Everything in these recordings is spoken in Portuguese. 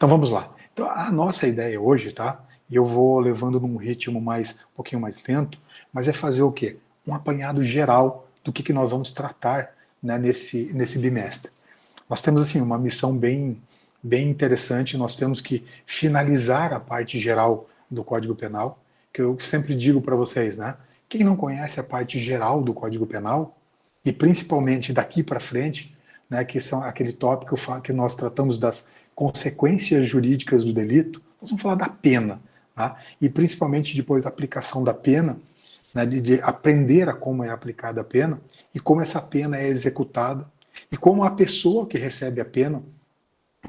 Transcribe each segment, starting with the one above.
Então vamos lá. Então a nossa ideia hoje, tá? E eu vou levando num ritmo um pouquinho mais lento, mas é fazer o quê? Um apanhado geral do que nós vamos tratar, né, nesse bimestre. Nós temos assim uma missão bem interessante. Nós temos que finalizar a parte geral do Código Penal, que eu sempre digo para vocês, né? Quem não conhece a parte geral do Código Penal, e principalmente daqui para frente, né, que são aquele tópico que nós tratamos das consequências jurídicas do delito, nós vamos falar da pena, tá? E principalmente depois da aplicação da pena, né, de aprender a como é aplicada a pena e como essa pena é executada e como a pessoa que recebe a pena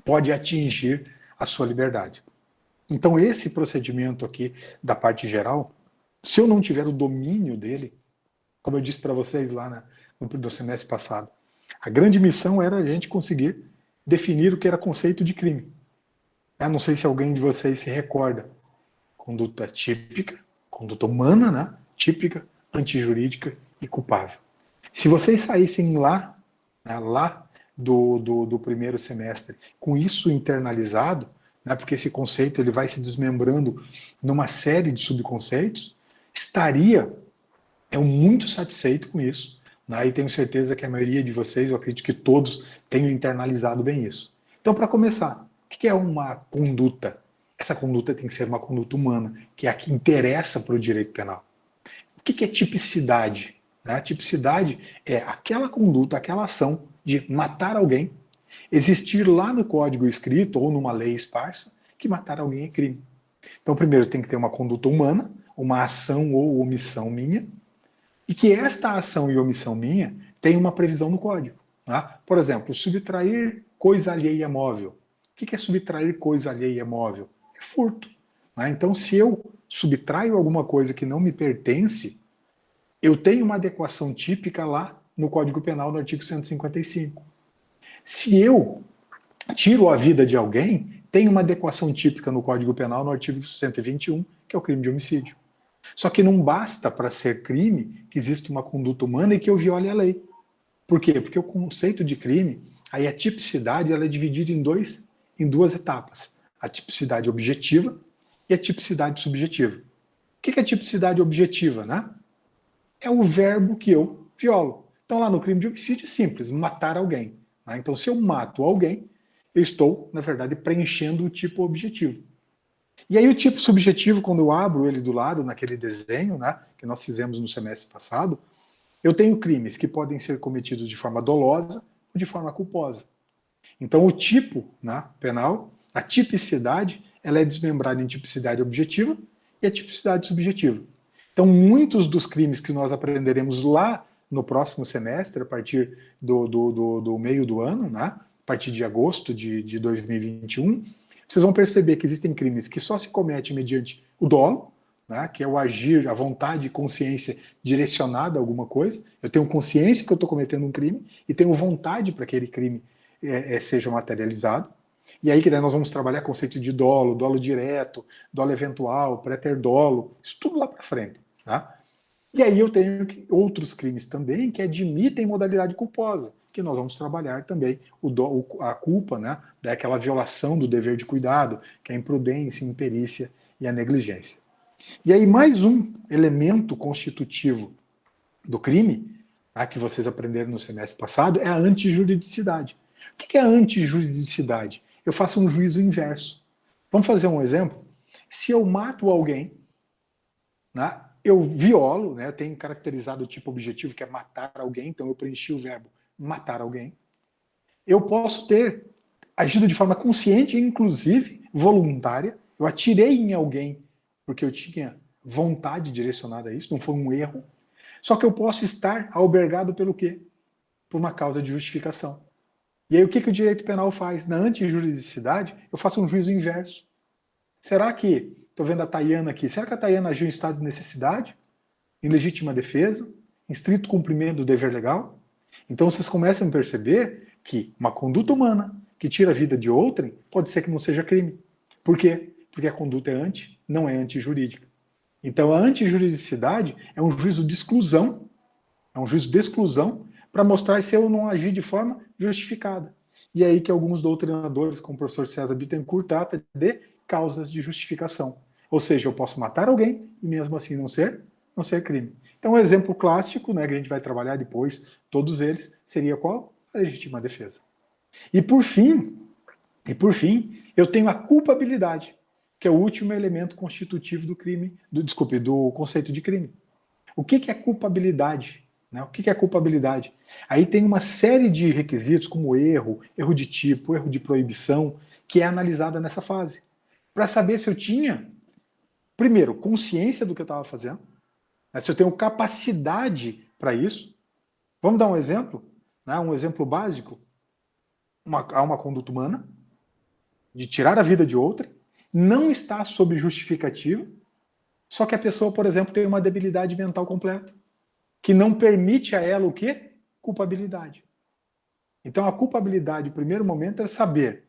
pode atingir a sua liberdade. Então esse procedimento aqui da parte geral, se eu não tiver o domínio dele, como eu disse para vocês lá no semestre passado, a grande missão era a gente conseguir definir o que era conceito de crime. Eu não sei se alguém de vocês se recorda. Conduta típica, conduta humana, né? Típica, antijurídica e culpável. Se vocês saíssem lá, né, lá do primeiro semestre, com isso internalizado, né, porque esse conceito ele vai se desmembrando numa série de subconceitos, estaria muito satisfeito com isso, né, e tenho certeza que a maioria de vocês, eu acredito que todos, tenham internalizado bem isso. Então, para começar, o que é uma conduta? Essa conduta tem que ser uma conduta humana, que é a que interessa para o direito penal. O que é tipicidade? A tipicidade é aquela conduta, aquela ação de matar alguém, existir lá no código escrito ou numa lei esparsa que matar alguém é crime. Então, primeiro tem que ter uma conduta humana, uma ação ou omissão minha, e que esta ação e omissão minha tem uma previsão no código. Tá? Por exemplo, subtrair coisa alheia móvel. O que é subtrair coisa alheia móvel? É furto. Tá? Então, se eu subtraio alguma coisa que não me pertence, eu tenho uma adequação típica lá no Código Penal, no artigo 155. Se eu tiro a vida de alguém, tem uma adequação típica no Código Penal, no artigo 121, que é o crime de homicídio. Só que não basta para ser crime que exista uma conduta humana e que eu viole a lei. Por quê? Porque o conceito de crime, aí a tipicidade, ela é dividida em duas etapas. A tipicidade objetiva e a tipicidade subjetiva. O que é tipicidade objetiva, né? É o verbo que eu violo. Então lá no crime de homicídio é simples, matar alguém. Né? Então se eu mato alguém, eu estou, na verdade, preenchendo o tipo objetivo. E aí o tipo subjetivo, quando eu abro ele do lado, naquele desenho, né, que nós fizemos no semestre passado, eu tenho crimes que podem ser cometidos de forma dolosa ou de forma culposa. Então o tipo, né, penal, a tipicidade, ela é desmembrada em tipicidade objetiva e a tipicidade subjetiva. Então muitos dos crimes que nós aprenderemos lá no próximo semestre, a partir do meio do ano, né, a partir de agosto de 2021, vocês vão perceber que existem crimes que só se cometem mediante o dolo, né, que é o agir, a vontade e consciência direcionada a alguma coisa. Eu tenho consciência que eu estou cometendo um crime e tenho vontade para que aquele crime seja materializado. E aí que daí nós vamos trabalhar conceito de dolo, dolo direto, dolo eventual, préter-dolo, isso tudo lá para frente. Tá? E aí eu tenho outros crimes também que admitem modalidade culposa, que nós vamos trabalhar também a culpa, né, daquela violação do dever de cuidado, que é a imprudência, a imperícia e a negligência. E aí mais um elemento constitutivo do crime, tá, que vocês aprenderam no semestre passado, é a antijuridicidade. O que é a antijuridicidade? Eu faço um juízo inverso. Vamos fazer um exemplo? Se eu mato alguém, né, eu violo, né, eu tenho caracterizado o tipo objetivo, que é matar alguém, então eu preenchi o verbo matar alguém. Eu posso ter agido de forma consciente e, inclusive, voluntária. Eu atirei em alguém porque eu tinha vontade direcionada a isso, não foi um erro. Só que eu posso estar albergado pelo quê? Por uma causa de justificação. E aí o que o direito penal faz? Na antijuridicidade, eu faço um juízo inverso. Será que, estou vendo a Tayana aqui, será que a Tayana agiu em estado de necessidade? Em legítima defesa? Em estrito cumprimento do dever legal? Então vocês começam a perceber que uma conduta humana que tira a vida de outrem pode ser que não seja crime. Por quê? Porque a conduta é não é antijurídica. Então a antijuridicidade é um juízo de exclusão, para mostrar se eu não agi de forma justificada. E aí que alguns doutrinadores, como o professor César Bittencourt, trata de causas de justificação. Ou seja, eu posso matar alguém e mesmo assim não ser crime. Então, um exemplo clássico, né, que a gente vai trabalhar depois, todos eles, seria qual? A legítima defesa. E por fim, eu tenho a culpabilidade, que é o último elemento constitutivo do crime, do conceito de crime. O que é culpabilidade? Né? O que é culpabilidade? Aí tem uma série de requisitos, como erro, erro de tipo, erro de proibição, que é analisada nessa fase. Para saber se eu tinha, primeiro, consciência do que eu estava fazendo, né? Se eu tenho capacidade para isso. Vamos dar um exemplo? Né? Um exemplo básico. Há uma conduta humana de tirar a vida de outra, não está sob justificativa, só que a pessoa, por exemplo, tem uma debilidade mental completa, que não permite a ela o quê? Culpabilidade. Então, a culpabilidade, no primeiro momento, é saber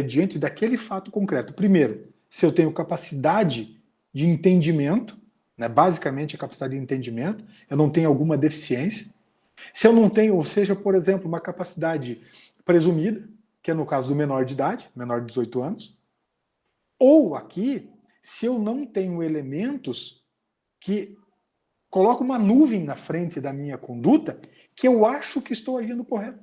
diante daquele fato concreto. Primeiro, se eu tenho capacidade de entendimento, né, basicamente a capacidade de entendimento, eu não tenho alguma deficiência. Se eu não tenho, ou seja, por exemplo, uma capacidade presumida, que é no caso do menor de idade, menor de 18 anos, ou aqui, se eu não tenho elementos que colocam uma nuvem na frente da minha conduta, que eu acho que estou agindo correto.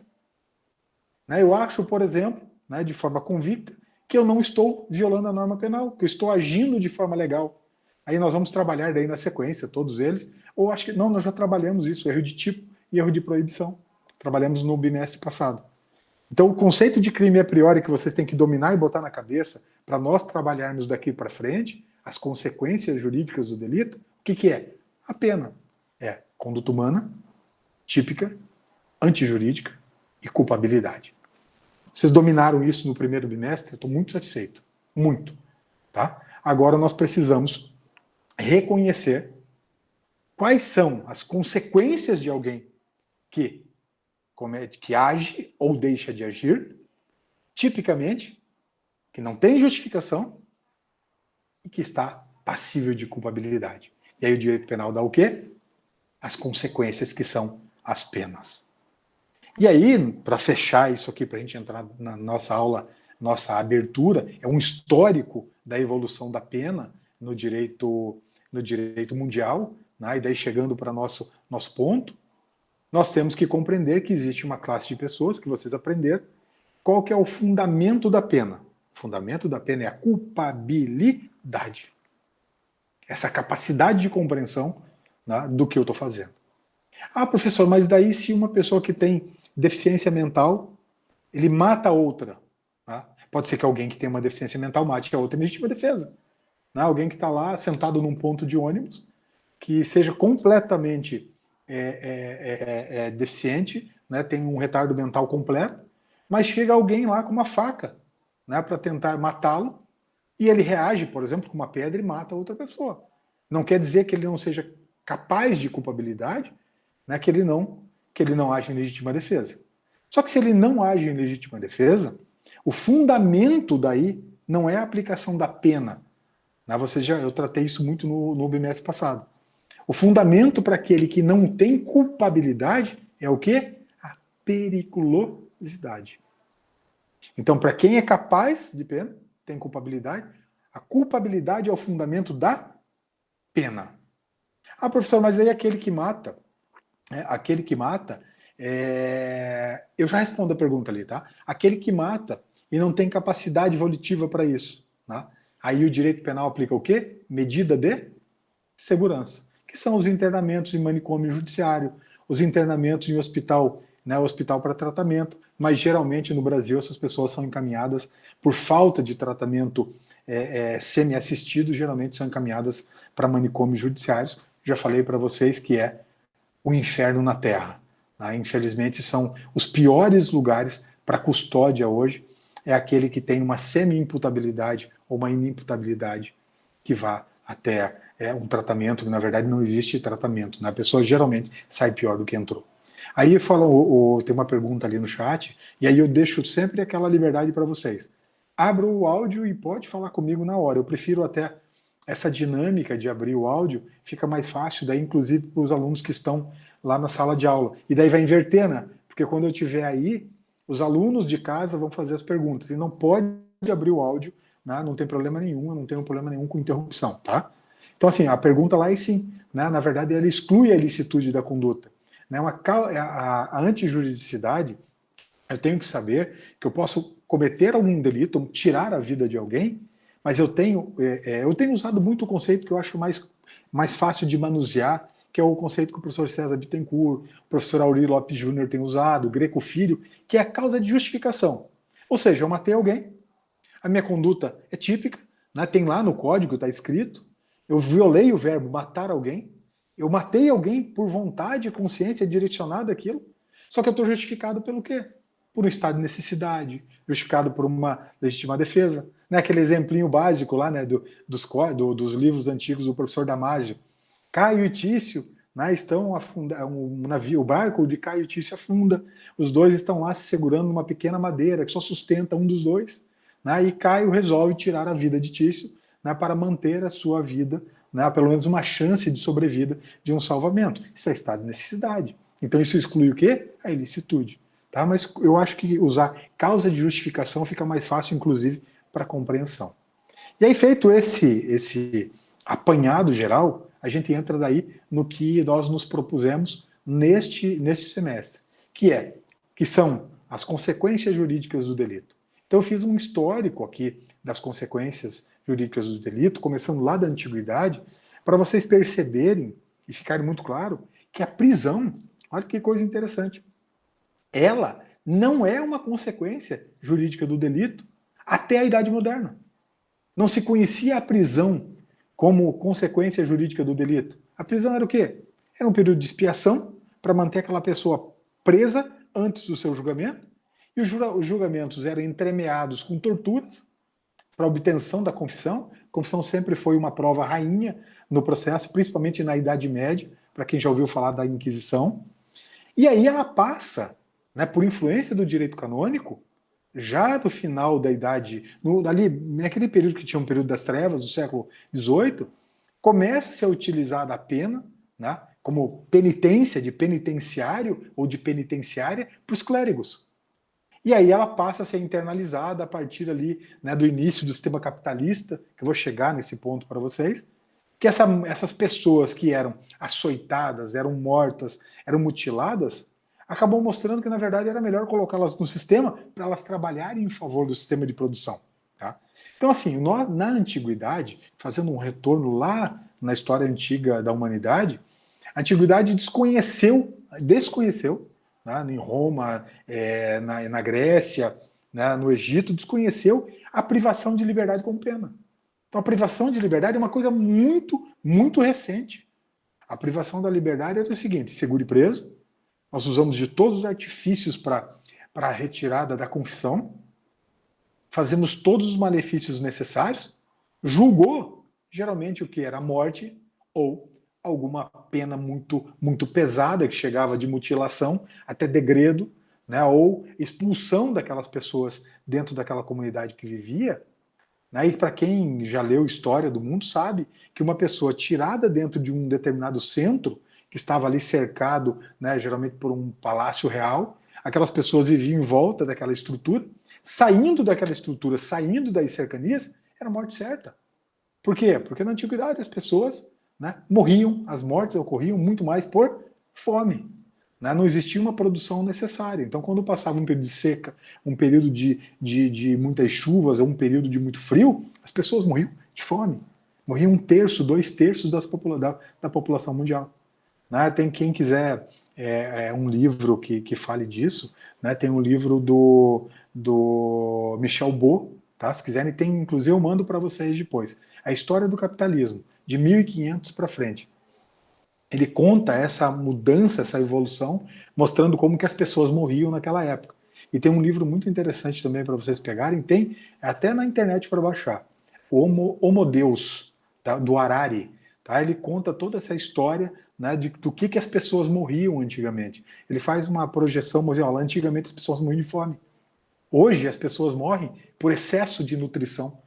Né? Eu acho, por exemplo, né, de forma convicta, que eu não estou violando a norma penal, que eu estou agindo de forma legal. Aí nós vamos trabalhar daí na sequência, todos eles, ou acho que não, nós já trabalhamos isso, erro de tipo e erro de proibição. Trabalhamos no bimestre passado. Então, o conceito de crime a priori que vocês têm que dominar e botar na cabeça para nós trabalharmos daqui para frente, as consequências jurídicas do delito, o que é? A pena. É conduta humana, típica, antijurídica e culpabilidade. Vocês dominaram isso no primeiro bimestre, eu estou muito satisfeito. Muito. Tá? Agora nós precisamos reconhecer quais são as consequências de alguém que comete, que age ou deixa de agir, tipicamente, que não tem justificação e que está passível de culpabilidade. E aí o direito penal dá o quê? As consequências que são as penas. E aí, para fechar isso aqui, para a gente entrar na nossa aula, nossa abertura, é um histórico da evolução da pena no direito mundial, né? E daí chegando para nosso ponto, nós temos que compreender que existe uma classe de pessoas, que vocês aprenderam, qual que é o fundamento da pena? O fundamento da pena é a culpabilidade. Essa capacidade de compreensão, né, do que eu estou fazendo. Ah, professor, mas daí se uma pessoa que tem deficiência mental, ele mata a outra. Tá? Pode ser que alguém que tem uma deficiência mental mate a outra em legítima defesa. Né? Alguém que está lá sentado num ponto de ônibus, que seja completamente deficiente, né? Tem um retardo mental completo, mas chega alguém lá com uma faca, né, para tentar matá-lo, e ele reage, por exemplo, com uma pedra e mata outra pessoa. Não quer dizer que ele não seja capaz de culpabilidade, né, que ele não age em legítima defesa. Só que se ele não age em legítima defesa, o fundamento daí não é a aplicação da pena. Né? Eu tratei isso muito no bimestre passado. O fundamento para aquele que não tem culpabilidade é o quê? A periculosidade. Então, para quem é capaz de pena, tem culpabilidade, a culpabilidade é o fundamento da pena. Ah, professor, mas aí aquele que mata, eu já respondo a pergunta ali, tá? Aquele que mata e não tem capacidade volitiva para isso, tá? Aí o direito penal aplica o quê? Medida de segurança, que são os internamentos em manicômio judiciário, os internamentos em hospital, né, hospital para tratamento, mas geralmente no Brasil essas pessoas são encaminhadas por falta de tratamento semi-assistido, geralmente são encaminhadas para manicômios judiciários. Já falei para vocês que é o inferno na Terra. Né? Infelizmente são os piores lugares para custódia hoje, é aquele que tem uma semi-imputabilidade ou uma inimputabilidade que vá até um tratamento, que na verdade não existe tratamento. Né? A pessoa geralmente sai pior do que entrou. Aí tem uma pergunta ali no chat, e aí eu deixo sempre aquela liberdade para vocês. Abra o áudio e pode falar comigo na hora. Eu prefiro até essa dinâmica de abrir o áudio, fica mais fácil, daí inclusive para os alunos que estão lá na sala de aula. E daí vai inverter, né? Porque quando eu estiver aí, Os alunos de casa vão fazer as perguntas e não pode abrir o áudio, né? Não tem problema nenhum, eu não tenho problema nenhum com interrupção, tá? Então, assim, a pergunta lá é sim, né? Na verdade, ela exclui a ilicitude da conduta. Né? A antijuridicidade, eu tenho que saber que eu posso cometer algum delito, tirar a vida de alguém, mas eu tenho usado muito o conceito que eu acho mais fácil de manusear, que é o conceito que o professor César Bittencourt, o professor Auri Lopes Júnior tem usado, o Greco Filho, que é a causa de justificação. Ou seja, eu matei alguém, a minha conduta é típica, né? Tem lá no código, está escrito, eu violei o verbo matar alguém, eu matei alguém por vontade e consciência direcionada àquilo, só que eu estou justificado pelo quê? Por um estado de necessidade, justificado por uma legítima defesa. Né? Aquele exemplinho básico lá, né, dos livros antigos do professor Damásio. Caio e Tício, né, estão afundando, um navio, o barco de Caio e Tício afunda, os dois estão lá se segurando numa pequena madeira que só sustenta um dos dois, né, e Caio resolve tirar a vida de Tício, né, para manter a sua vida, né, pelo menos uma chance de sobrevida de um salvamento. Isso é estado de necessidade. Então isso exclui o quê? A ilicitude. Tá? Mas eu acho que usar causa de justificação fica mais fácil, inclusive, para compreensão. E aí, feito esse apanhado geral, a gente entra daí no que nós nos propusemos neste semestre, que são as consequências jurídicas do delito. Então eu fiz um histórico aqui das consequências jurídicas do delito, começando lá da antiguidade, para vocês perceberem e ficarem muito claro que a prisão, olha que coisa interessante, ela não é uma consequência jurídica do delito até a Idade Moderna. Não se conhecia a prisão como consequência jurídica do delito. A prisão era o quê? Era um período de expiação para manter aquela pessoa presa antes do seu julgamento, e os julgamentos eram entremeados com torturas para obtenção da confissão. A confissão sempre foi uma prova rainha no processo, principalmente na Idade Média, para quem já ouviu falar da Inquisição. E aí ela passa, né, por influência do direito canônico, já do final da idade, ali, naquele período que tinha um período das trevas, do século XVIII, começa a ser utilizada a pena, né, como penitência, de penitenciário ou de penitenciária, para os clérigos. E aí ela passa a ser internalizada a partir ali, né, do início do sistema capitalista, que eu vou chegar nesse ponto para vocês, que essas pessoas que eram açoitadas, eram mortas, eram mutiladas, acabou mostrando que, na verdade, era melhor colocá-las no sistema para elas trabalharem em favor do sistema de produção. Tá? Então, assim, na antiguidade, fazendo um retorno lá na história antiga da humanidade, a antiguidade desconheceu, né, em Roma, na Grécia, né, no Egito, desconheceu a privação de liberdade como pena. Então, a privação de liberdade é uma coisa muito, muito recente. A privação da liberdade é o seguinte: segure preso, nós usamos de todos os artifícios para a retirada da confissão, fazemos todos os malefícios necessários, julgou, geralmente, o que era a morte ou alguma pena muito, muito pesada, que chegava de mutilação até degredo, né, ou expulsão daquelas pessoas dentro daquela comunidade que vivia. E para quem já leu História do Mundo sabe que uma pessoa tirada dentro de um determinado centro, que estava ali cercado, né, geralmente por um palácio real, aquelas pessoas viviam em volta daquela estrutura, saindo daquela estrutura, saindo das cercanias, era morte certa. Por quê? Porque na antiguidade as pessoas, né, morriam, as mortes ocorriam muito mais por fome. Não existia uma produção necessária. Então, quando passava um período de seca, um período de muitas chuvas, ou um período de muito frio, as pessoas morriam de fome. Morriam 1/3, 2/3 da população mundial. Tem quem quiser um livro que fale disso, tem um livro do Michel Beau, tá? Se quiserem, tem, inclusive eu mando para vocês depois. A História do Capitalismo, de 1500 para frente. Ele conta essa mudança, essa evolução, mostrando como que as pessoas morriam naquela época. E tem um livro muito interessante também para vocês pegarem, tem até na internet para baixar, Homo Deus, tá? Do Harari. Tá? Ele conta toda essa história, né, do que as pessoas morriam antigamente. Ele faz uma projeção, mas olha, antigamente as pessoas morriam de fome. Hoje as pessoas morrem por excesso de nutrição.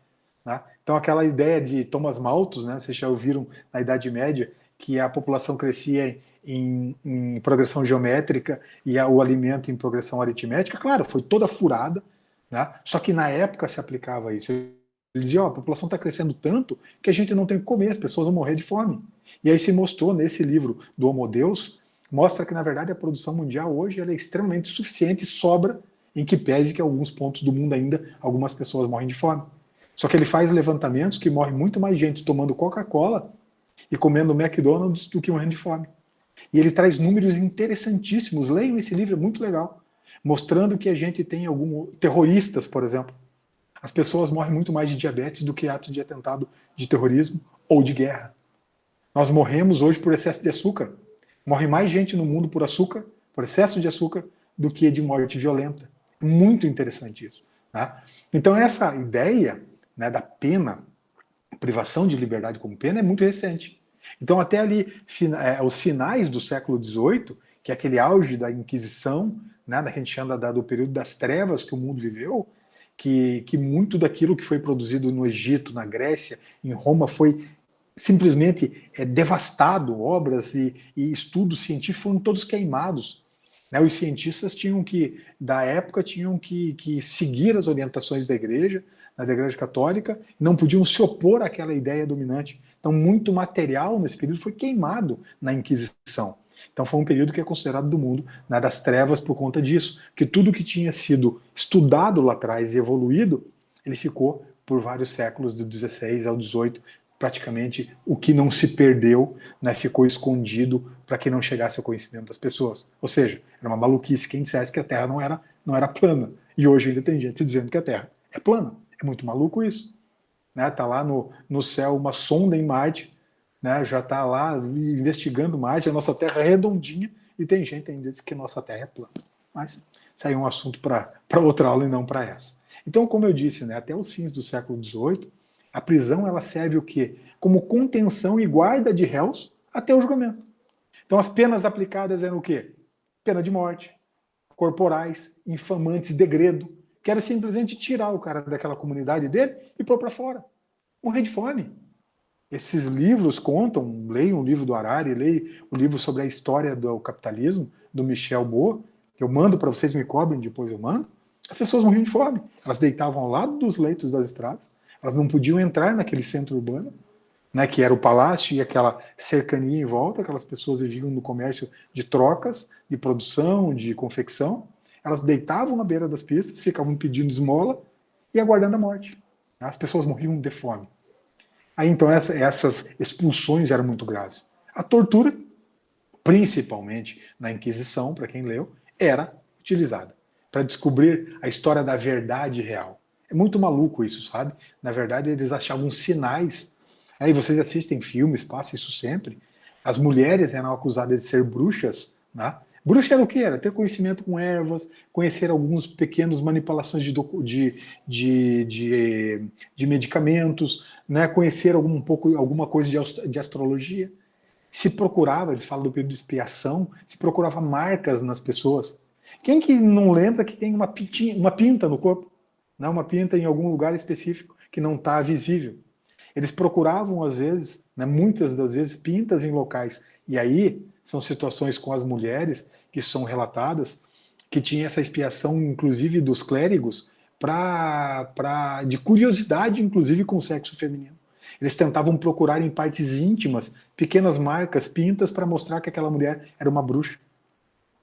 Né? Então aquela ideia de Thomas Malthus, né, vocês já ouviram na Idade Média, que a população crescia em progressão geométrica e o alimento em progressão aritmética, claro, foi toda furada, né? Só que na época se aplicava isso. Ele dizia, a população está crescendo tanto que a gente não tem o que comer, as pessoas vão morrer de fome. E aí se mostrou nesse livro do Homo Deus, mostra que na verdade a produção mundial hoje ela é extremamente suficiente e sobra, em que pese que em alguns pontos do mundo ainda algumas pessoas morrem de fome. Só que ele faz levantamentos que morre muito mais gente tomando Coca-Cola e comendo McDonald's do que morrendo de fome. E ele traz números interessantíssimos. Leiam esse livro, é muito legal. Mostrando que a gente tem alguns terroristas, por exemplo. As pessoas morrem muito mais de diabetes do que atos de atentado de terrorismo ou de guerra. Nós morremos hoje por excesso de açúcar. Morre mais gente no mundo por açúcar, por excesso de açúcar, do que de morte violenta. Muito interessante isso. Tá? Então essa ideia, né, da pena, privação de liberdade como pena, é muito recente. Então até ali, os finais do século XVIII, que é aquele auge da Inquisição, né, que a gente chama do período das trevas que o mundo viveu, que muito daquilo que foi produzido no Egito, na Grécia, em Roma, foi simplesmente devastado, obras e estudos científicos foram todos queimados. Né? Os cientistas da época, tinham que seguir as orientações da Igreja Católica, não podiam se opor àquela ideia dominante. Então, muito material nesse período foi queimado na Inquisição. Então, foi um período que é considerado do mundo, né, das trevas por conta disso, que tudo que tinha sido estudado lá atrás e evoluído, ele ficou por vários séculos, do 16 ao 18, praticamente o que não se perdeu, né, ficou escondido para que não chegasse ao conhecimento das pessoas. Ou seja, era uma maluquice quem dissesse que a Terra não era plana. E hoje ainda tem gente dizendo que a Terra é plana. É muito maluco isso. Né? Tá lá no céu uma sonda em Marte, né? Já está lá investigando Marte, a nossa Terra é redondinha, e tem gente ainda que diz que a nossa Terra é plana. Mas isso aí é um assunto para outra aula e não para essa. Então, como eu disse, né, até os fins do século XVIII, a prisão ela serve o quê? Como contenção e guarda de réus até o julgamento. Então as penas aplicadas eram o quê? Pena de morte, corporais, infamantes, degredo, que era simplesmente tirar o cara daquela comunidade dele e pôr para fora. Morrer de fome. Esses livros contam, leiam o livro do Harari, leiam o livro sobre a história do capitalismo, do Michel Beau, que eu mando para vocês, me cobrem, depois eu mando. As pessoas morriam de fome. Elas deitavam ao lado dos leitos das estradas, elas não podiam entrar naquele centro urbano, né, que era o palácio e aquela cercania em volta, aquelas pessoas viviam no comércio de trocas, de produção, de confecção. Elas deitavam à beira das pistas, ficavam pedindo esmola e aguardando a morte. As pessoas morriam de fome. Aí então essas expulsões eram muito graves. A tortura, principalmente na Inquisição, para quem leu, era utilizada para descobrir a história da verdade real. É muito maluco isso, sabe? Na verdade, eles achavam sinais. Aí vocês assistem filmes, passa isso sempre. As mulheres eram acusadas de ser bruxas, né? Bruxa era o que? Era ter conhecimento com ervas, conhecer alguns pequenos manipulações de medicamentos, né? Conhecer alguma coisa de astrologia. Se procurava, eles falam do período de expiação, se procurava marcas nas pessoas. Quem que não lembra que tem uma pinta no corpo? Né? Uma pinta em algum lugar específico que não está visível. Eles procuravam, às vezes, né, muitas das vezes, pintas em locais. E aí são situações com as mulheres que são relatadas, que tinha essa expiação, inclusive, dos clérigos, de curiosidade, inclusive, com o sexo feminino. Eles tentavam procurar em partes íntimas pequenas marcas, pintas, para mostrar que aquela mulher era uma bruxa.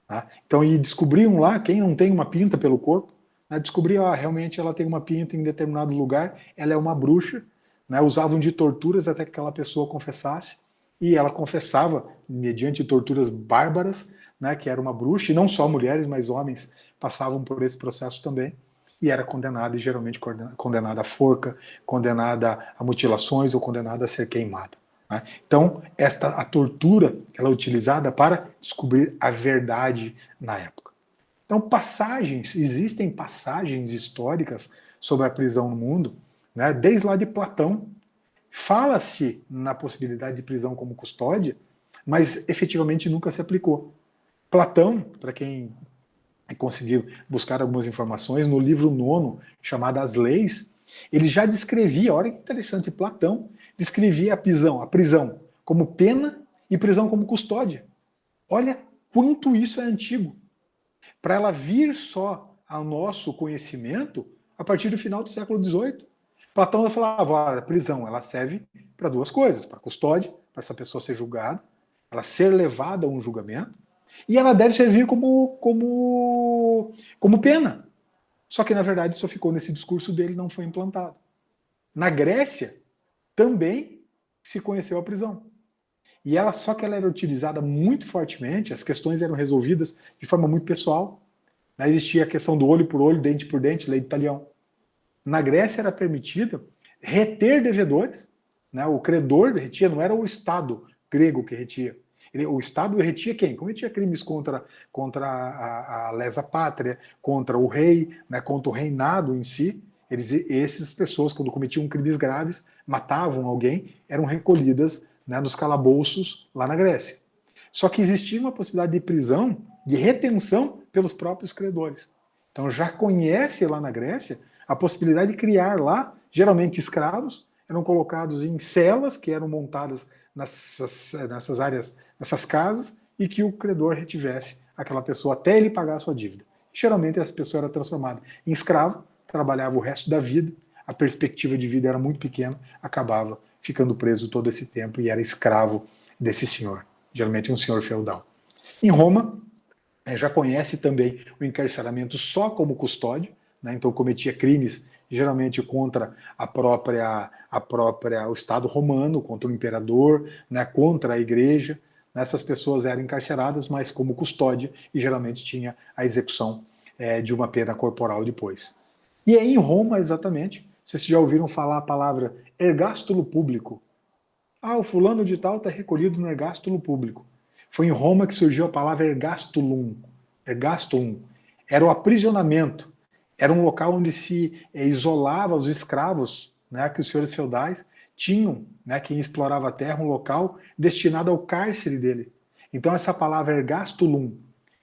Tá? Então, e descobriam lá, quem não tem uma pinta pelo corpo, né, descobriam, realmente ela tem uma pinta em determinado lugar, ela é uma bruxa, né, usavam de torturas até que aquela pessoa confessasse, e ela confessava, mediante torturas bárbaras, né, que era uma bruxa, e não só mulheres, mas homens passavam por esse processo também, e era condenada, e geralmente condenada à forca, condenada a mutilações ou condenada a ser queimada. Né? Então, a tortura ela é utilizada para descobrir a verdade na época. Então, existem passagens históricas sobre a prisão no mundo, né? Desde lá de Platão, fala-se na possibilidade de prisão como custódia, mas efetivamente nunca se aplicou. Platão, para quem conseguiu buscar algumas informações, no livro 9, chamado As Leis, ele já descrevia, olha que interessante, Platão descrevia a prisão como pena e prisão como custódia. Olha quanto isso é antigo. Para ela vir só ao nosso conhecimento a partir do final do século XVIII. Platão falava, olha, a prisão ela serve para duas coisas, para custódia, para essa pessoa ser julgada, ela ser levada a um julgamento, e ela deve servir como pena. Só que, na verdade, isso ficou nesse discurso dele e não foi implantado. Na Grécia, também se conheceu a prisão. E ela, só que ela era utilizada muito fortemente, as questões eram resolvidas de forma muito pessoal. Né? Existia a questão do olho por olho, dente por dente, lei do talião. Na Grécia era permitida reter devedores, né? O credor retia, não era o Estado grego que retia. O Estado retia quem? Cometia crimes contra a lesa pátria, contra o rei, né? Contra o reinado em si. Essas pessoas, quando cometiam crimes graves, matavam alguém, eram recolhidas, né, nos calabouços lá na Grécia. Só que existia uma possibilidade de prisão, de retenção pelos próprios credores. Então já conhece lá na Grécia a possibilidade de criar lá, geralmente escravos, eram colocados em celas que eram montadas nessas áreas, nessas casas, e que o credor retivesse aquela pessoa até ele pagar a sua dívida. Geralmente essa pessoa era transformada em escravo, trabalhava o resto da vida, a perspectiva de vida era muito pequena, acabava ficando preso todo esse tempo e era escravo desse senhor, geralmente um senhor feudal. Em Roma, já conhece também o encarceramento só como custódio, né? Então cometia crimes geralmente contra o Estado romano, contra o imperador, né? Contra a igreja. Essas pessoas eram encarceradas, mas como custódia, e geralmente tinha a execução de uma pena corporal depois. E é em Roma, exatamente, vocês já ouviram falar a palavra ergástulo público. Ah, o fulano de tal está recolhido no ergástulo público. Foi em Roma que surgiu a palavra ergastulum. Ergastulum era o aprisionamento. Era um local onde se isolava os escravos, né, que os senhores feudais tinham, né, quem explorava a terra, um local destinado ao cárcere dele. Então essa palavra ergastulum,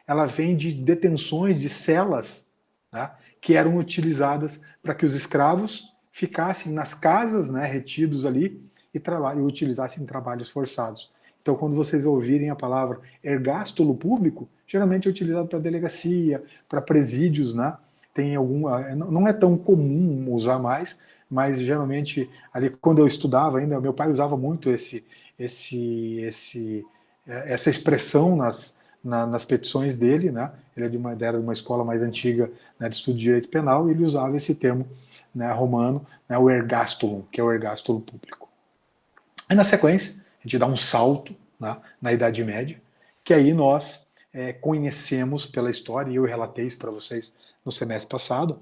ela vem de detenções, de celas, né, que eram utilizadas para que os escravos ficassem nas casas, né, retidos ali, e utilizassem trabalhos forçados. Então, quando vocês ouvirem a palavra ergástulo público, geralmente é utilizado para delegacia, para presídios, né? Tem alguma, não é tão comum usar mais, mas geralmente ali quando eu estudava ainda, meu pai usava muito essa expressão nas petições dele, né? Ele era de uma escola mais antiga, né, de estudo de direito penal, e ele usava esse termo, né, romano, né, o ergástulo, que é o ergástulo público. Aí, na sequência, a gente dá um salto, né, na Idade Média, que aí nós conhecemos pela história, e eu relatei isso para vocês no semestre passado,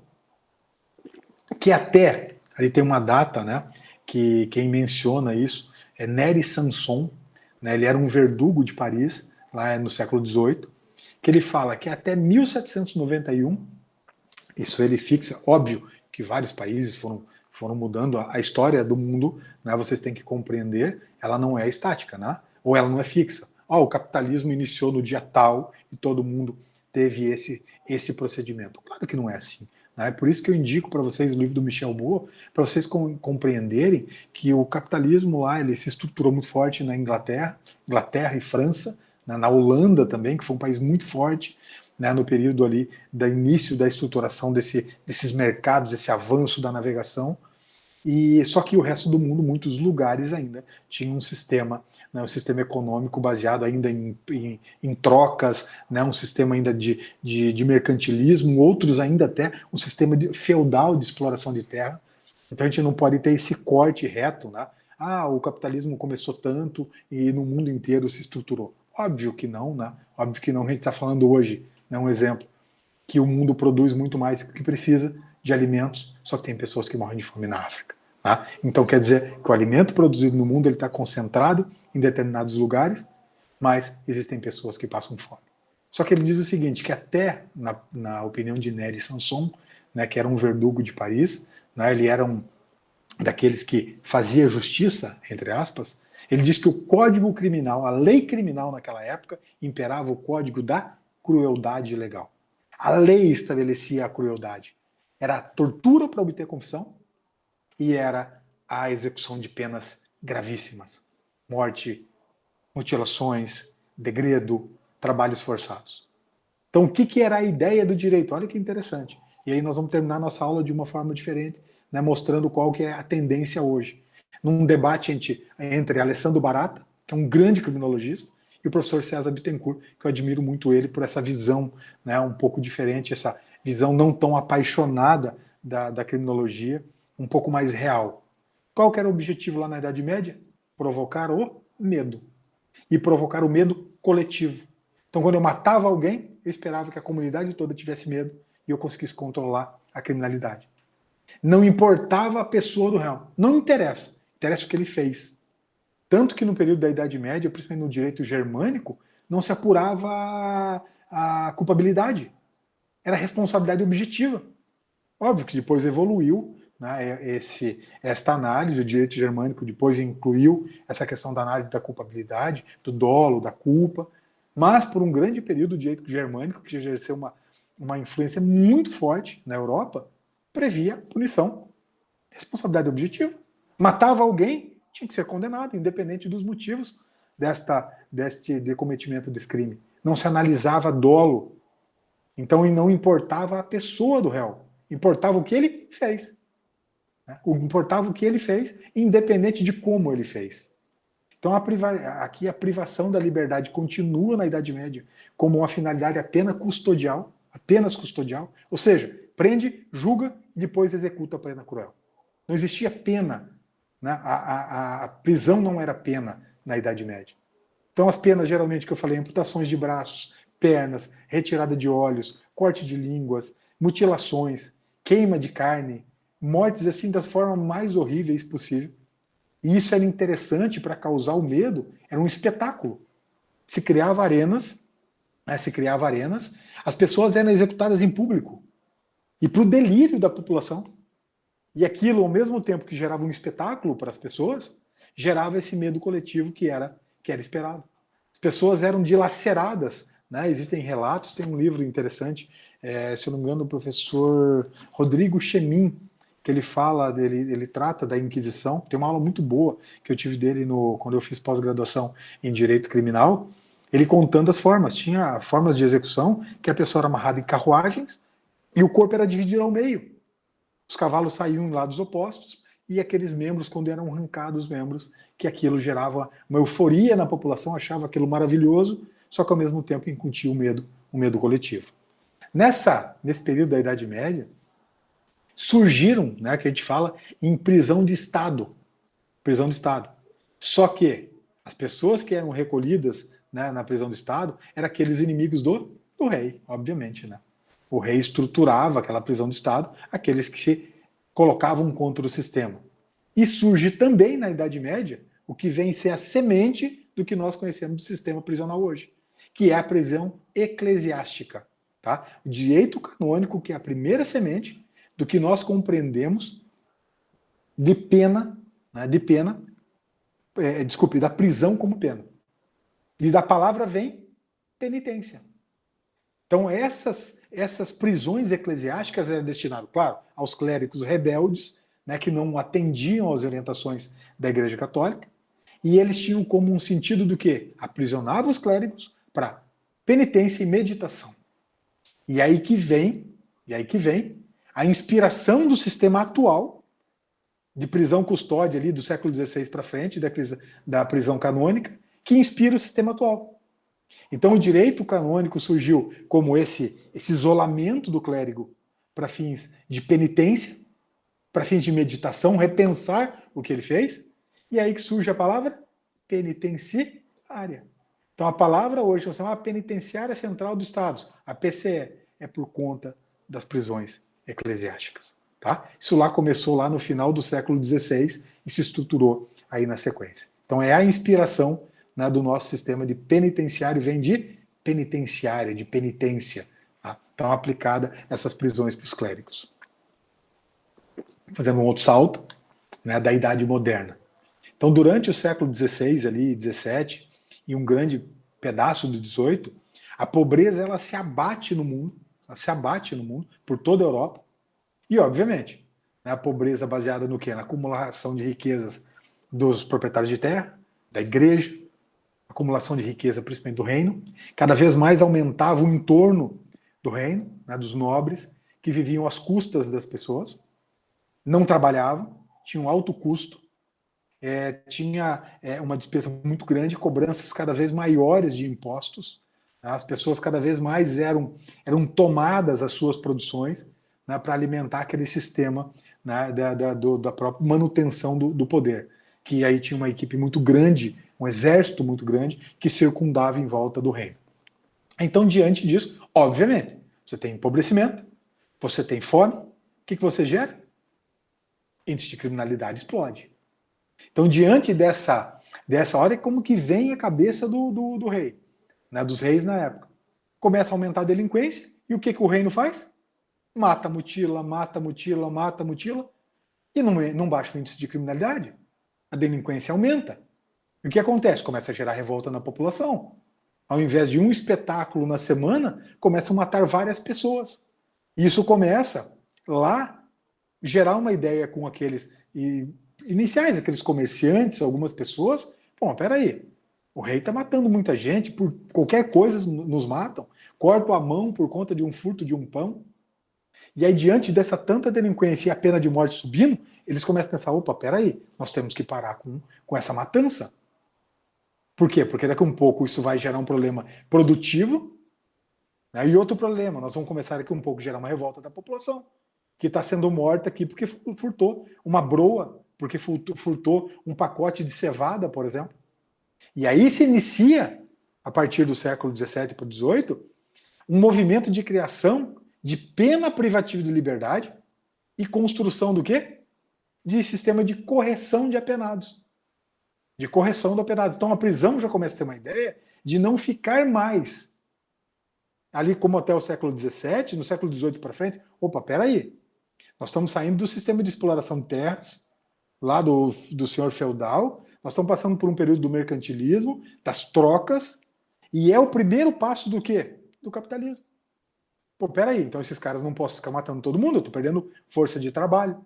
que até, ali tem uma data, né, que quem menciona isso é Nery Samson, né, ele era um verdugo de Paris, lá no século XVIII, que ele fala que até 1791, isso ele fixa, óbvio que vários países foram mudando a história do mundo, né? Vocês têm que compreender, ela não é estática, né? Ou ela não é fixa. O capitalismo iniciou no dia tal e todo mundo teve esse procedimento. Claro que não é assim. Né? Por isso que eu indico para vocês o livro do Michel Moore, para vocês compreenderem que o capitalismo lá ele se estruturou muito forte na Inglaterra e França, né? Na Holanda também, que foi um país muito forte, né, no período ali do início da estruturação desses mercados, esse avanço da navegação, e só que o resto do mundo, muitos lugares ainda, tinham um sistema, né, um sistema econômico baseado ainda em trocas, né, um sistema ainda de mercantilismo, outros ainda até um sistema feudal de exploração de terra. Então a gente não pode ter esse corte reto, né? O capitalismo começou tanto e no mundo inteiro se estruturou. Óbvio que não, né? Óbvio que não. A gente está falando hoje, né, um exemplo, que o mundo produz muito mais do que precisa de alimentos, só que tem pessoas que morrem de fome na África. Tá? Então quer dizer que o alimento produzido no mundo está concentrado em determinados lugares, mas existem pessoas que passam fome. Só que ele diz o seguinte, que até na opinião de Nery Samson, né, que era um verdugo de Paris, né, ele era daqueles que fazia justiça, entre aspas, ele diz que o código criminal, a lei criminal naquela época, imperava o código da crueldade legal. A lei estabelecia a crueldade. Era a tortura para obter confissão e era a execução de penas gravíssimas. Morte, mutilações, degredo, trabalhos forçados. Então, o que era a ideia do direito? Olha que interessante. E aí nós vamos terminar nossa aula de uma forma diferente, né, mostrando qual que é a tendência hoje. Num debate entre Alessandro Barata, que é um grande criminologista, e o professor César Bittencourt, que eu admiro muito ele por essa visão, né, um pouco diferente, essa visão não tão apaixonada da criminologia, um pouco mais real. Qual que era o objetivo lá na Idade Média? Provocar o medo. E provocar o medo coletivo. Então, quando eu matava alguém, eu esperava que a comunidade toda tivesse medo e eu conseguisse controlar a criminalidade. Não importava a pessoa do réu. Não interessa. Interessa o que ele fez. Tanto que no período da Idade Média, principalmente no direito germânico, não se apurava a culpabilidade. Era responsabilidade objetiva. Óbvio que depois evoluiu, né, esta análise, o direito germânico depois incluiu essa questão da análise da culpabilidade, do dolo, da culpa, mas por um grande período o direito germânico, que exerceu uma influência muito forte na Europa, previa punição, responsabilidade objetiva. Matava alguém, tinha que ser condenado, independente dos motivos deste cometimento desse crime. Não se analisava dolo. Então, não importava a pessoa do réu, importava o que ele fez. Importava o que ele fez, independente de como ele fez. Então, aqui a privação da liberdade continua na Idade Média como uma finalidade apenas custodial, ou seja, prende, julga e depois executa a pena cruel. Não existia pena, né? A prisão não era pena na Idade Média. Então, as penas, geralmente, que eu falei, amputações de braços, pernas, retirada de olhos, corte de línguas, mutilações, queima de carne, mortes assim das formas mais horríveis possível. E isso era interessante para causar o medo, era um espetáculo. Se criava arenas, as pessoas eram executadas em público. E para o delírio da população. E aquilo, ao mesmo tempo que gerava um espetáculo para as pessoas, gerava esse medo coletivo que era esperado. As pessoas eram dilaceradas, né? Existem relatos, tem um livro interessante, se eu não me engano, do professor Rodrigo Chemin, que ele fala, ele trata da Inquisição. Tem uma aula muito boa que eu tive dele quando eu fiz pós-graduação em Direito Criminal, ele contando as formas. Tinha formas de execução que a pessoa era amarrada em carruagens e o corpo era dividido ao meio. Os cavalos saíam em lados opostos e aqueles membros, quando eram arrancados os membros, que aquilo gerava uma euforia na população, achava aquilo maravilhoso, só que ao mesmo tempo incutia um medo coletivo. Nesse período da Idade Média, surgiram, né, que a gente fala, em prisão de Estado. Prisão de Estado. Só que as pessoas que eram recolhidas, né, na prisão de Estado eram aqueles inimigos do rei, obviamente, né? O rei estruturava aquela prisão de Estado, aqueles que se colocavam contra o sistema. E surge também na Idade Média o que vem ser a semente do que nós conhecemos do sistema prisional hoje, que é a prisão eclesiástica. Tá? O direito canônico, que é a primeira semente do que nós compreendemos de pena, né, da prisão como pena. E da palavra vem penitência. Então, essas prisões eclesiásticas eram destinadas, claro, aos clérigos rebeldes, né, que não atendiam às orientações da Igreja Católica, e eles tinham como um sentido do quê? Aprisionavam os clérigos para penitência e meditação. E aí que vem a inspiração do sistema atual de prisão custódia ali do século XVI para frente, da prisão canônica, que inspira o sistema atual. Então o direito canônico surgiu como esse isolamento do clérigo para fins de penitência, para fins de meditação, repensar o que ele fez, e aí que surge a palavra penitenciária. Então a palavra hoje nós chamamos a Penitenciária Central do Estado, a PCE, é por conta das prisões eclesiásticas. Tá? Isso lá começou lá no final do século XVI e se estruturou aí na sequência. Então é a inspiração, né, do nosso sistema de penitenciário, vem de penitenciária, de penitência. Tá? Então aplicada essas prisões para os clérigos. Fazendo um outro salto, né, da Idade Moderna. Então durante o século XVI, ali, XVII, e um grande pedaço do XVIII, a pobreza ela se abate no mundo, por toda a Europa. E, obviamente, né, a pobreza baseada no quê? Na acumulação de riquezas dos proprietários de terra, da igreja, acumulação de riqueza, principalmente do reino. Cada vez mais aumentava o entorno do reino, né, dos nobres, que viviam às custas das pessoas, não trabalhavam, tinham alto custo, tinha uma despesa muito grande, cobranças cada vez maiores de impostos. Né, as pessoas cada vez mais eram tomadas as suas produções, né, para alimentar aquele sistema, né, da própria manutenção do poder. Que aí tinha uma equipe muito grande, um exército muito grande, que circundava em volta do reino. Então, diante disso, obviamente, você tem empobrecimento, você tem fome, o que você gera? Índice de criminalidade explode. Então, diante dessa hora, como que vem a cabeça do rei, né, dos reis na época? Começa a aumentar a delinquência, e o que o reino faz? Mata, mutila, mata, mutila, mata, mutila, e não baixa o índice de criminalidade. A delinquência aumenta. E o que acontece? Começa a gerar revolta na população. Ao invés de um espetáculo na semana, começa a matar várias pessoas. E isso começa lá gerar uma ideia com aqueles iniciais, aqueles comerciantes, algumas pessoas. Bom, peraí, o rei está matando muita gente, por qualquer coisa nos matam, cortam a mão por conta de um furto de um pão. E aí, diante dessa tanta delinquência e a pena de morte subindo, eles começam a pensar, opa, peraí, nós temos que parar com essa matança. Por quê? Porque daqui a um pouco isso vai gerar um problema produtivo, né? E outro problema, nós vamos começar daqui a um pouco a gerar uma revolta da população, que está sendo morta aqui porque furtou uma broa, porque furtou um pacote de cevada, por exemplo. E aí se inicia, a partir do século XVII para o XVIII, um movimento de criação de pena privativa de liberdade e construção do quê? De sistema de correção de apenados. De correção do apenado. Então a prisão já começa a ter uma ideia de não ficar mais ali como até o século XVII, no século XVIII para frente. Opa, peraí, nós estamos saindo do sistema de exploração de terras, lá do senhor feudal, nós estamos passando por um período do mercantilismo, das trocas, e é o primeiro passo do quê? Do capitalismo. Pô, peraí, então esses caras não possam ficar matando todo mundo, eu estou perdendo força de trabalho.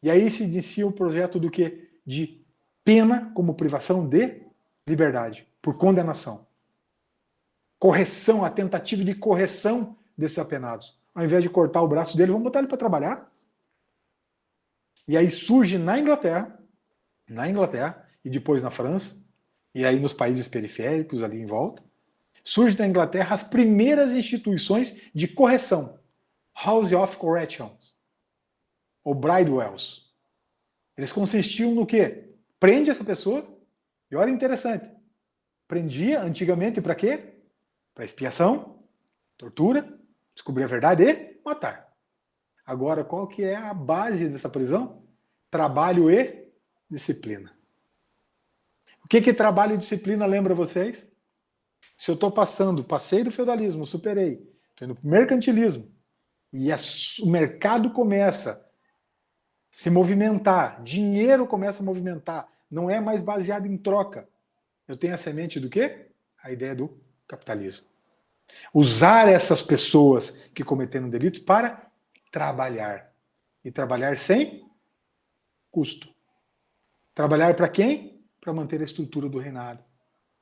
E aí se inicia o projeto do quê? De pena como privação de liberdade, por condenação. Correção, a tentativa de correção desses apenados. Ao invés de cortar o braço dele, vamos botar ele para trabalhar. E aí surge na Inglaterra, e depois na França, e aí nos países periféricos ali em volta, surge na Inglaterra as primeiras instituições de correção. House of Corrections, ou Bridewells. Eles consistiam no quê? Prende essa pessoa, e olha interessante, prendia antigamente para quê? Para expiação, tortura, descobrir a verdade e matar. Agora, qual que é a base dessa prisão? Trabalho e disciplina. O que trabalho e disciplina lembra vocês? Se eu estou passei do feudalismo, superei, estou indo para o mercantilismo, e o mercado começa a se movimentar, dinheiro começa a movimentar, não é mais baseado em troca. Eu tenho a semente do quê? A ideia do capitalismo. Usar essas pessoas que cometeram delitos para trabalhar. E trabalhar sem custo. Trabalhar para quem? Para manter a estrutura do reinado.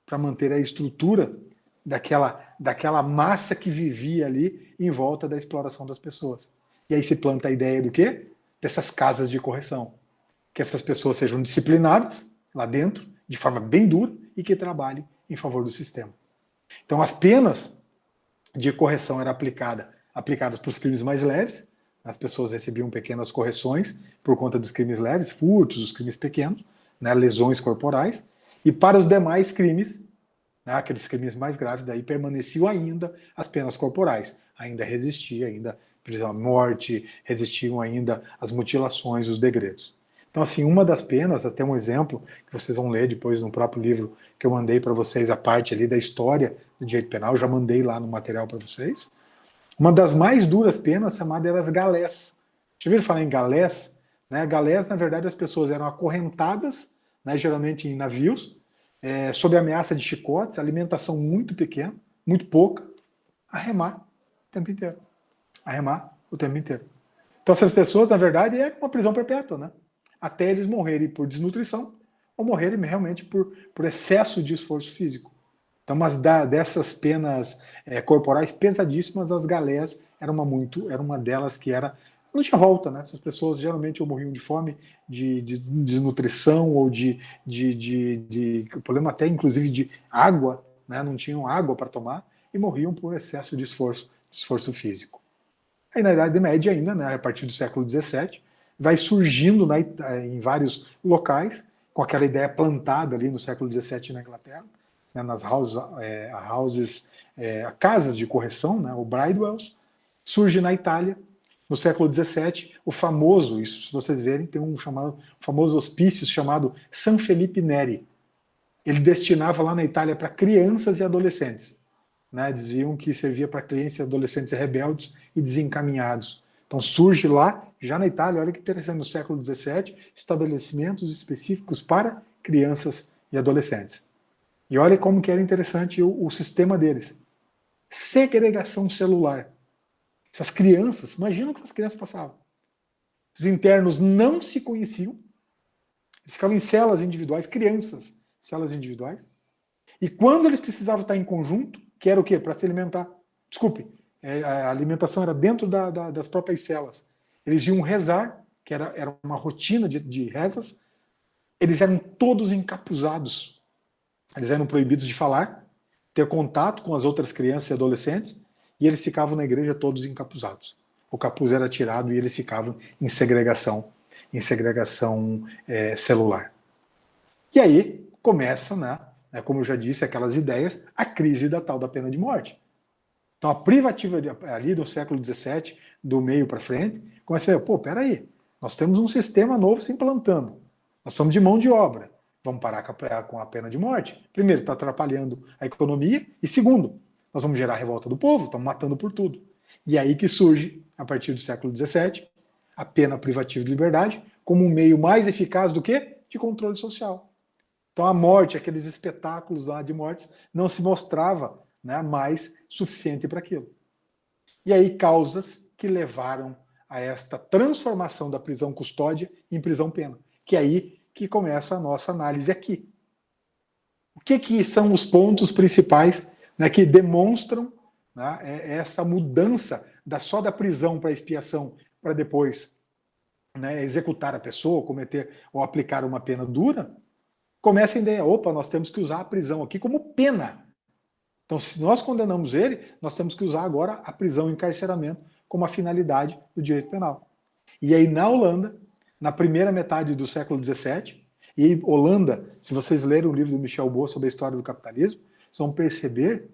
Para manter a estrutura daquela massa que vivia ali em volta da exploração das pessoas. E aí se planta a ideia do quê? Dessas casas de correção. Que essas pessoas sejam disciplinadas lá dentro, de forma bem dura, e que trabalhem em favor do sistema. Então as penas de correção eram aplicadas para os crimes mais leves, as pessoas recebiam pequenas correções por conta dos crimes leves, furtos, os crimes pequenos, né, lesões corporais, e para os demais crimes, né, aqueles crimes mais graves, daí permaneciam ainda as penas corporais, ainda resistia, ainda prisão à morte, resistiam ainda as mutilações, os degredos. Então, assim, uma das penas, até um exemplo, que vocês vão ler depois no próprio livro que eu mandei para vocês, a parte ali da história do direito penal, eu já mandei lá no material para vocês. Uma das mais duras penas chamada era as galés. Já ouviram falar em galés? Né? Galés, na verdade, as pessoas eram acorrentadas, né, geralmente em navios, sob ameaça de chicotes, alimentação muito pequena, muito pouca, arremar o tempo inteiro. Arremar o tempo inteiro. Então essas pessoas, na verdade, é uma prisão perpétua, né? Até eles morrerem por desnutrição ou morrerem realmente por excesso de esforço físico. Então, mas dessas penas corporais pesadíssimas, as galés era uma delas que não tinha volta, né? Essas pessoas geralmente ou morriam de fome, de desnutrição, ou de problema até inclusive de água, né? Não tinham água para tomar, e morriam por excesso de esforço físico. Aí na Idade Média ainda, né, a partir do século XVII, vai surgindo, né, em vários locais, com aquela ideia plantada ali no século XVII na Inglaterra, né, nas casas de correção, né, o Bridewells. Surge na Itália, no século XVII, o famoso, isso se vocês verem, tem um famoso hospício chamado San Felipe Neri. Ele destinava lá na Itália para crianças e adolescentes. Né, diziam que servia para crianças e adolescentes rebeldes e desencaminhados. Então surge lá, já na Itália, olha que interessante, no século XVII, estabelecimentos específicos para crianças e adolescentes. E olha como que era interessante o sistema deles. Segregação celular. Essas crianças, imagina o que essas crianças passavam. Os internos não se conheciam, eles ficavam em celas individuais, crianças, celas individuais, e quando eles precisavam estar em conjunto, que era o quê? Para se alimentar. Desculpe, a alimentação era dentro das próprias celas. Eles iam rezar, que era uma rotina de rezas. Eles eram todos encapuzados. Eles eram proibidos de falar, ter contato com as outras crianças e adolescentes, e eles ficavam na igreja todos encapuzados. O capuz era tirado e eles ficavam em segregação celular. E aí começa, né, como eu já disse, aquelas ideias, a crise da tal da pena de morte. Então a privativa ali do século XVII, do meio para frente, começa a ver, pô, peraí, nós temos um sistema novo se implantando, nós estamos de mão de obra, vamos parar com a pena de morte. Primeiro, está atrapalhando a economia, e segundo, nós vamos gerar a revolta do povo, estamos matando por tudo. E aí que surge, a partir do século XVII, a pena privativa de liberdade como um meio mais eficaz do que? De controle social. Então a morte, aqueles espetáculos lá de mortes, não se mostrava, né, mais suficiente para aquilo. E aí causas que levaram a esta transformação da prisão custódia em prisão pena, que é aí que começa a nossa análise aqui. O que são os pontos principais, né, que demonstram, né, essa mudança só da prisão para expiação para depois, né, executar a pessoa, cometer ou aplicar uma pena dura? Começa a ideia, opa, nós temos que usar a prisão aqui como pena. Então, se nós condenamos ele, nós temos que usar agora a prisão e encarceramento como a finalidade do direito penal. E aí, na Holanda, na primeira metade do século XVII, e Holanda, se vocês lerem o livro do Michel Beau sobre a história do capitalismo, vocês vão perceber,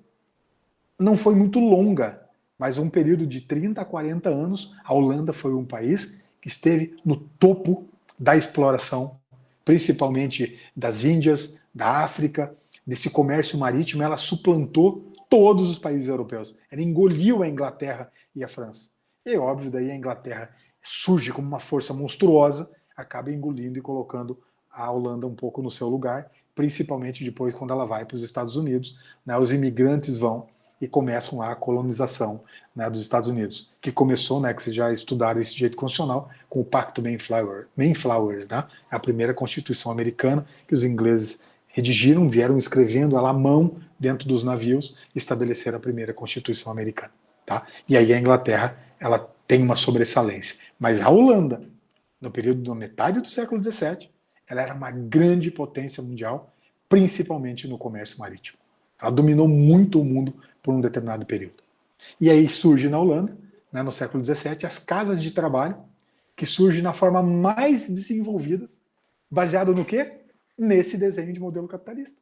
não foi muito longa, mas um período de 30 a 40 anos, a Holanda foi um país que esteve no topo da exploração, principalmente das Índias, da África, desse comércio marítimo. Ela suplantou todos os países europeus. Ela engoliu a Inglaterra e a França. E óbvio, daí a Inglaterra surge como uma força monstruosa, acaba engolindo e colocando a Holanda um pouco no seu lugar, principalmente depois quando ela vai para os Estados Unidos, né, os imigrantes vão e começam lá a colonização, né, dos Estados Unidos, que começou, né, que vocês já estudaram esse direito constitucional, com o Pacto Mayflower, né, a primeira Constituição americana que os ingleses redigiram, vieram escrevendo ela à mão dentro dos navios e estabeleceram a primeira Constituição americana. Tá? E aí a Inglaterra ela tem uma sobressalência. Mas a Holanda, no período da metade do século XVII, ela era uma grande potência mundial, principalmente no comércio marítimo. Ela dominou muito o mundo por um determinado período. E aí surge na Holanda, né, no século XVII, as casas de trabalho, que surgem na forma mais desenvolvida, baseado no quê? Nesse desenho de modelo capitalista.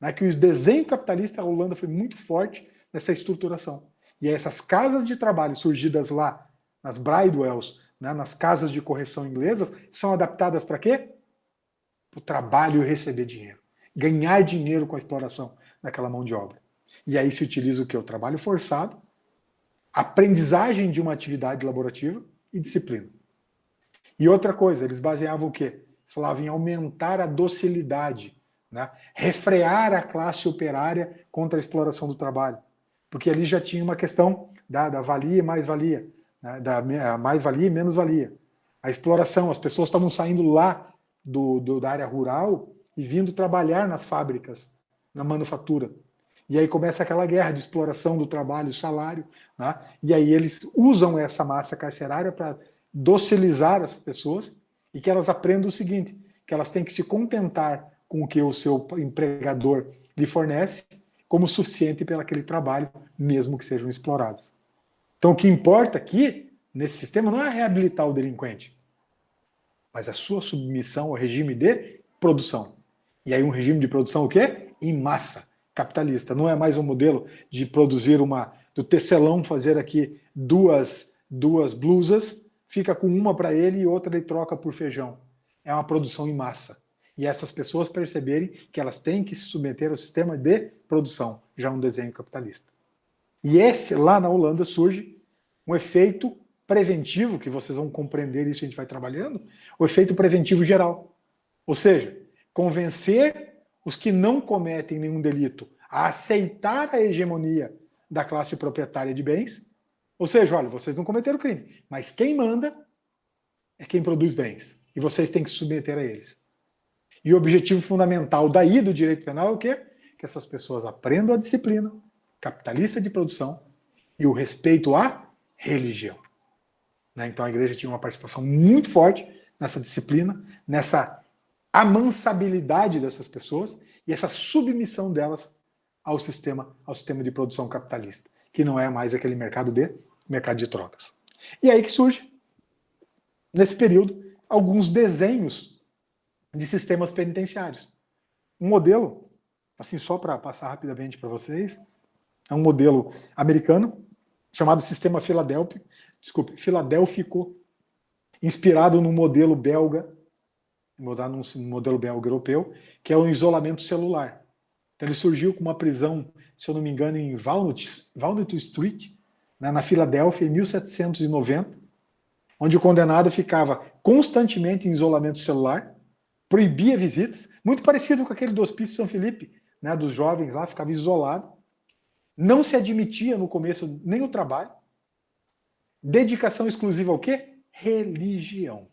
Né, que o desenho capitalista, a Holanda foi muito forte nessa estruturação. E aí essas casas de trabalho surgidas lá, nas Bridewells, né, nas casas de correção inglesas, são adaptadas para quê? Para o trabalho e receber dinheiro. Ganhar dinheiro com a exploração daquela mão de obra. E aí se utiliza o quê? O trabalho forçado, aprendizagem de uma atividade laborativa e disciplina. E outra coisa, eles baseavam o quê? Eles falavam em aumentar a docilidade, né? Refrear a classe operária contra a exploração do trabalho. Porque ali já tinha uma questão da valia e mais-valia, né? Da mais-valia e menos-valia. A exploração, as pessoas estavam saindo lá da área rural e vindo trabalhar nas fábricas, na manufatura. E aí começa aquela guerra de exploração do trabalho, salário, né? E aí eles usam essa massa carcerária para docilizar as pessoas e que elas aprendam o seguinte, que elas têm que se contentar com o que o seu empregador lhe fornece como suficiente pelo aquele trabalho, mesmo que sejam explorados. Então o que importa aqui, nesse sistema, não é reabilitar o delinquente, mas a sua submissão ao regime de produção. E aí um regime de produção o quê? Em massa, capitalista. Não é mais um modelo de produzir do tecelão fazer aqui duas blusas, fica com uma para ele e outra ele troca por feijão. É uma produção em massa. E essas pessoas perceberem que elas têm que se submeter ao sistema de produção, já um desenho capitalista. E lá na Holanda surge um efeito preventivo, que vocês vão compreender isso, a gente vai trabalhando, o efeito preventivo geral. Ou seja, convencer os que não cometem nenhum delito a aceitar a hegemonia da classe proprietária de bens. Ou seja, olha, vocês não cometeram crime, mas quem manda é quem produz bens. E vocês têm que se submeter a eles. E o objetivo fundamental daí do direito penal é o quê? Que essas pessoas aprendam a disciplina capitalista de produção e o respeito à religião. Então a igreja tinha uma participação muito forte nessa disciplina, nessa amansabilidade dessas pessoas e essa submissão delas ao sistema de produção capitalista, que não é mais aquele mercado de trocas. E aí que surge, nesse período, alguns desenhos de sistemas penitenciários. Um modelo, assim só para passar rapidamente para vocês, é um modelo americano chamado Sistema Filadélfico, inspirado num modelo belga, num modelo belga europeu, que é o isolamento celular. Então ele surgiu com uma prisão, se eu não me engano, em Walnut Street, na Filadélfia, em 1790, onde o condenado ficava constantemente em isolamento celular, proibia visitas, muito parecido com aquele do Hospício São Felipe, dos jovens lá, ficava isolado, não se admitia no começo nem o trabalho, dedicação exclusiva ao quê? Religião.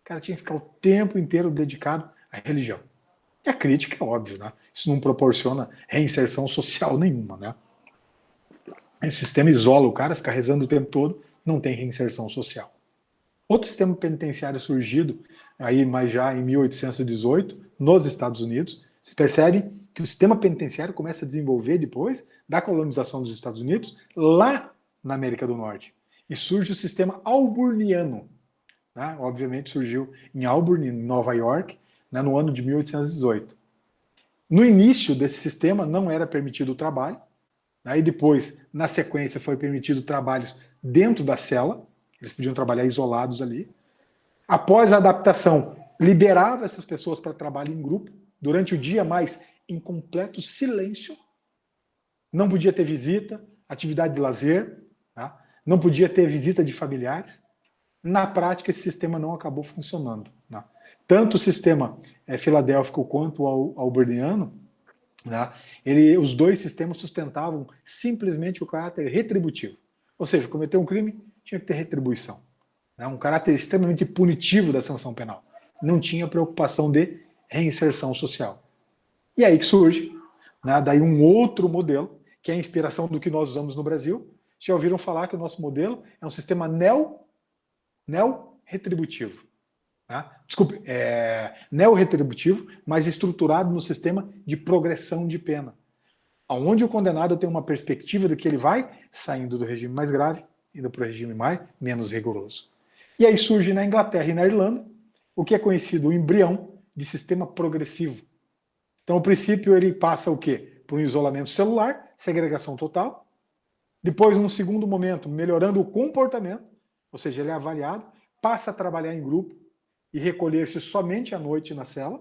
O cara tinha que ficar o tempo inteiro dedicado à religião. E a crítica é óbvio, né? Isso não proporciona reinserção social nenhuma, né? Esse sistema isola o cara, fica rezando o tempo todo, não tem reinserção social. Outro sistema penitenciário surgido, aí, mas já em 1818, nos Estados Unidos, se percebe que o sistema penitenciário começa a desenvolver depois da colonização dos Estados Unidos, lá na América do Norte. E surge o sistema auburniano. Né? Obviamente surgiu em Auburn, em Nova York, no ano de 1818. No início desse sistema não era permitido o trabalho, e depois, na sequência, foi permitido trabalhos dentro da cela, eles podiam trabalhar isolados ali. Após a adaptação, liberava essas pessoas para trabalho em grupo, durante o dia, mas em completo silêncio. Não podia ter visita, atividade de lazer, tá? Não podia ter visita de familiares. Na prática, esse sistema não acabou funcionando. Tá? Tanto o sistema filadélfico quanto o auburniano, tá? Os dois sistemas sustentavam simplesmente o caráter retributivo. Ou seja, cometeu um crime, tinha que ter retribuição. Um caráter extremamente punitivo da sanção penal. Não tinha preocupação de reinserção social. E aí que surge, daí um outro modelo, que é a inspiração do que nós usamos no Brasil. Já ouviram falar que o nosso modelo é um sistema neo-retributivo. Desculpe, neo-retributivo, mas estruturado no sistema de progressão de pena. Onde o condenado tem uma perspectiva de que ele vai saindo do regime mais grave, indo para o regime menos rigoroso. E aí surge na Inglaterra e na Irlanda o que é conhecido o embrião de sistema progressivo. Então, o princípio, ele passa o quê? Por um isolamento celular, segregação total. Depois, num segundo momento, melhorando o comportamento, ou seja, ele é avaliado, passa a trabalhar em grupo e recolher-se somente à noite na cela.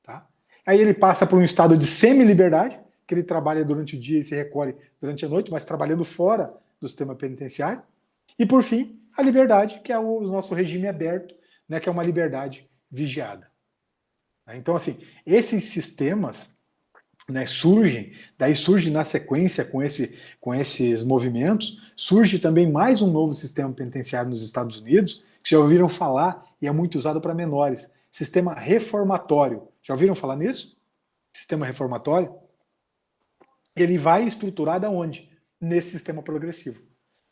Tá? Aí ele passa por um estado de semi-liberdade, que ele trabalha durante o dia e se recolhe durante a noite, mas trabalhando fora do sistema penitenciário. E, por fim, a liberdade, que é o nosso regime aberto, que é uma liberdade vigiada. Então, assim, esses sistemas surgem, daí surge na sequência com esses movimentos, surge também mais um novo sistema penitenciário nos Estados Unidos, que já ouviram falar e é muito usado para menores, sistema reformatório. Já ouviram falar nisso? Sistema reformatório? Ele vai estruturado aonde? Nesse sistema progressivo,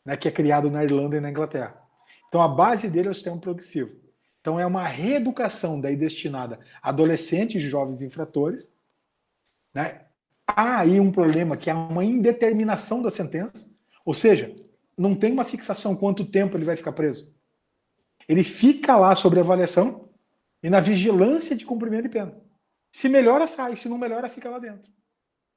né, que é criado na Irlanda e na Inglaterra. Então a base dele é o sistema progressivo. Então é uma reeducação daí destinada a adolescentes e jovens infratores, né? Há aí um problema que é uma indeterminação da sentença, ou seja, não tem uma fixação quanto tempo ele vai ficar preso. Ele fica lá sob avaliação e na vigilância de cumprimento de pena. Se melhora, sai. Se não melhora, fica lá dentro.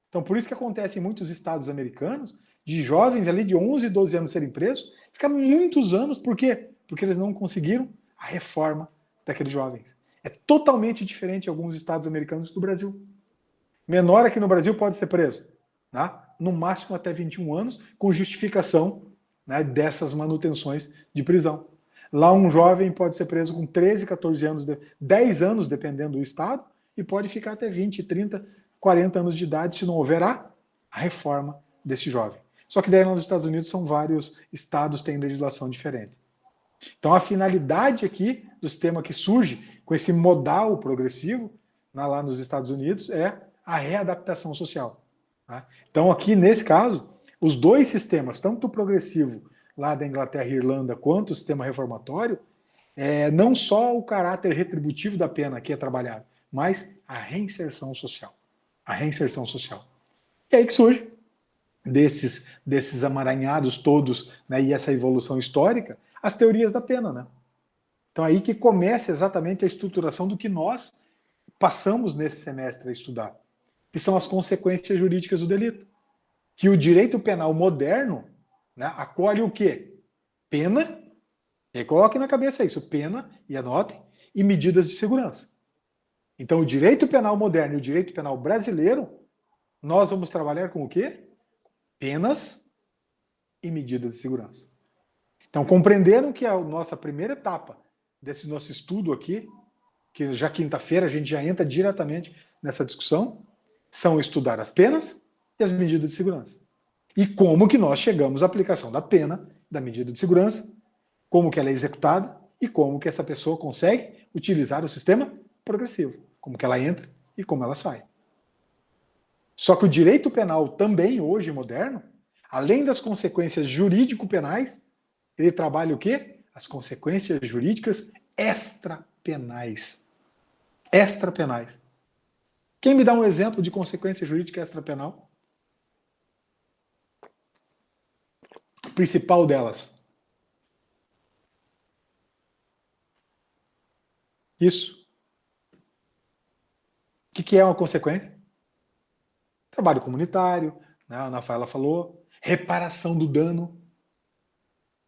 Então, por isso que acontece em muitos estados americanos, de jovens ali de 11, 12 anos serem presos, fica muitos anos. Por quê? Porque eles não conseguiram a reforma daqueles jovens. É totalmente diferente em alguns estados americanos do Brasil. Menor aqui no Brasil pode ser preso, né? No máximo até 21 anos, com justificação, né, dessas manutenções de prisão. Lá um jovem pode ser preso com 13, 14 anos, 10 anos, dependendo do estado, e pode ficar até 20, 30, 40 anos de idade, se não houver a reforma desse jovem. Só que daí nos Estados Unidos são vários estados que têm legislação diferente. Então a finalidade aqui do sistema que surge com esse modal progressivo, lá nos Estados Unidos, é a readaptação social. Tá? Então aqui nesse caso, os dois sistemas, tanto o progressivo lá da Inglaterra e Irlanda, quanto o sistema reformatório, não só o caráter retributivo da pena que é trabalhado, mas a reinserção social. A reinserção social. E aí que surge desses amaranhados todos, né, e essa evolução histórica, as teorias da pena, né? Então aí que começa exatamente a estruturação do que nós passamos nesse semestre a estudar, que são as consequências jurídicas do delito. Que o direito penal moderno, né, acolhe o quê? Pena, e coloquem na cabeça isso, pena, e anotem, e medidas de segurança. Então o direito penal moderno e o direito penal brasileiro, nós vamos trabalhar com o quê? Penas e medidas de segurança. Então compreenderam que a nossa primeira etapa desse nosso estudo aqui, que já quinta-feira a gente já entra diretamente nessa discussão, são estudar as penas e as medidas de segurança. E como que nós chegamos à aplicação da pena, da medida de segurança, como que ela é executada e como que essa pessoa consegue utilizar o sistema progressivo, como que ela entra e como ela sai. Só que o direito penal também, hoje moderno, além das consequências jurídico-penais, ele trabalha o quê? As consequências jurídicas extrapenais. Extrapenais. Quem me dá um exemplo de consequência jurídica extrapenal? A principal delas. Isso. O que é uma consequência? Trabalho comunitário, né? A Ana Rafaela falou. Reparação do dano.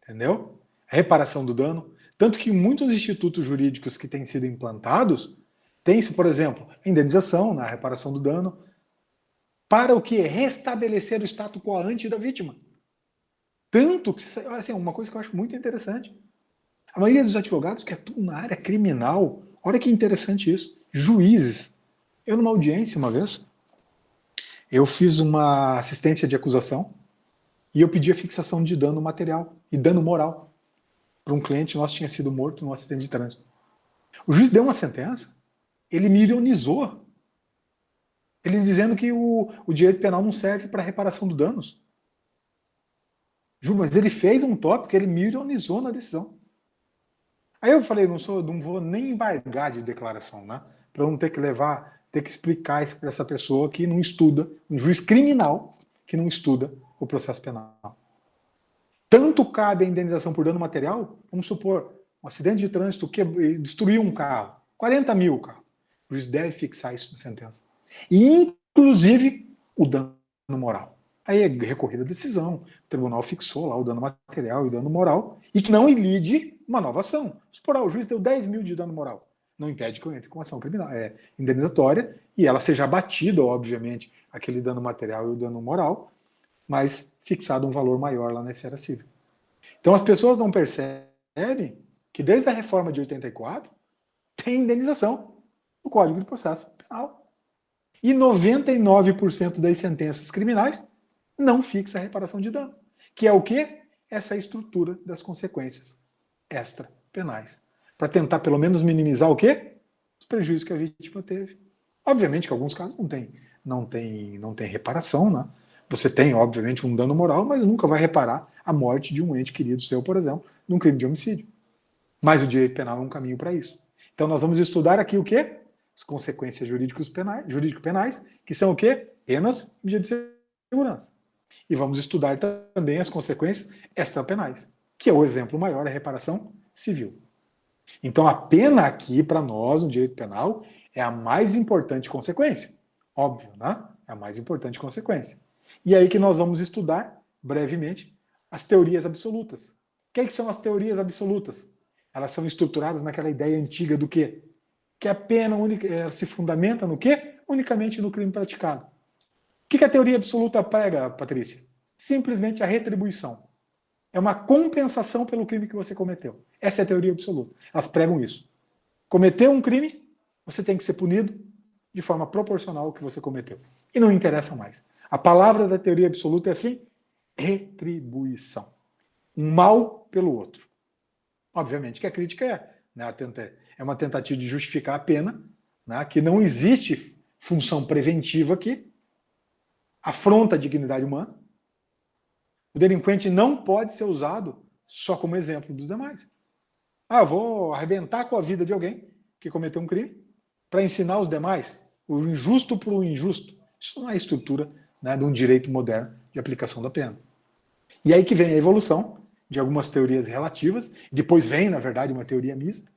Entendeu? Reparação do dano. Tanto que muitos institutos jurídicos que têm sido implantados tem isso, por exemplo, indenização, na reparação do dano, para o que? Restabelecer o status quo ante da vítima. Tanto que, assim, uma coisa que eu acho muito interessante, a maioria dos advogados que atuam na área criminal, olha que interessante isso, juízes. Eu, numa audiência uma vez, eu fiz uma assistência de acusação e eu pedi a fixação de dano material e dano moral para um cliente nosso que tinha sido morto num acidente de trânsito. O juiz deu uma sentença, ele me ironizou, ele dizendo que o direito penal não serve para reparação de danos. Ju, mas ele fez um tópico, ele me ironizou na decisão. Aí eu falei, não vou nem embargar de declaração, né? Para eu não ter que explicar isso para essa pessoa que não estuda, um juiz criminal que não estuda o processo penal. Tanto cabe a indenização por dano material, vamos supor, um acidente de trânsito que destruiu um carro, 40 mil o carro. O juiz deve fixar isso na sentença. E, inclusive, o dano moral. Aí é recorrida a decisão, o tribunal fixou lá o dano material e o dano moral, e que não ilide uma nova ação. Supor, o juiz deu 10 mil de dano moral. Não impede que eu entre com ação criminal, indenizatória, e ela seja abatida, obviamente, aquele dano material e o dano moral, mas fixado um valor maior lá na esfera civil. Então as pessoas não percebem que desde a reforma de 84 tem indenização no Código de Processo Penal. E 99% das sentenças criminais não fixa a reparação de dano. Que é o quê? Essa estrutura das consequências extrapenais. Para tentar pelo menos minimizar o quê? os prejuízos que a vítima teve. Obviamente que em alguns casos não tem reparação, né? Você tem, obviamente, um dano moral, mas nunca vai reparar a morte de um ente querido seu, por exemplo, num crime de homicídio. Mas o direito penal é um caminho para isso. Então nós vamos estudar aqui o quê? As consequências jurídico-penais, que são o quê? Penas e medidas de segurança. E vamos estudar também as consequências extrapenais, que é o exemplo maior, a reparação civil. Então a pena aqui, para nós, no direito penal, é a mais importante consequência. Óbvio, né? É a mais importante consequência. E aí que nós vamos estudar, brevemente, as teorias absolutas. O que são as teorias absolutas? Elas são estruturadas naquela ideia antiga do quê? Que a pena única, ela se fundamenta no quê? Unicamente no crime praticado. O que a teoria absoluta prega, Patrícia? Simplesmente a retribuição. É uma compensação pelo crime que você cometeu. Essa é a teoria absoluta. Elas pregam isso. Cometeu um crime, você tem que ser punido de forma proporcional ao que você cometeu. E não interessa mais. A palavra da teoria absoluta é assim: retribuição. Um mal pelo outro. Obviamente que a crítica é uma tentativa de justificar a pena, né, que não existe função preventiva aqui, afronta a dignidade humana. O delinquente não pode ser usado só como exemplo dos demais. Eu vou arrebentar com a vida de alguém que cometeu um crime para ensinar os demais o injusto para o injusto. Isso não é a estrutura, né, de um direito moderno de aplicação da pena. E aí que vem a evolução de algumas teorias relativas, depois vem, na verdade, uma teoria mista,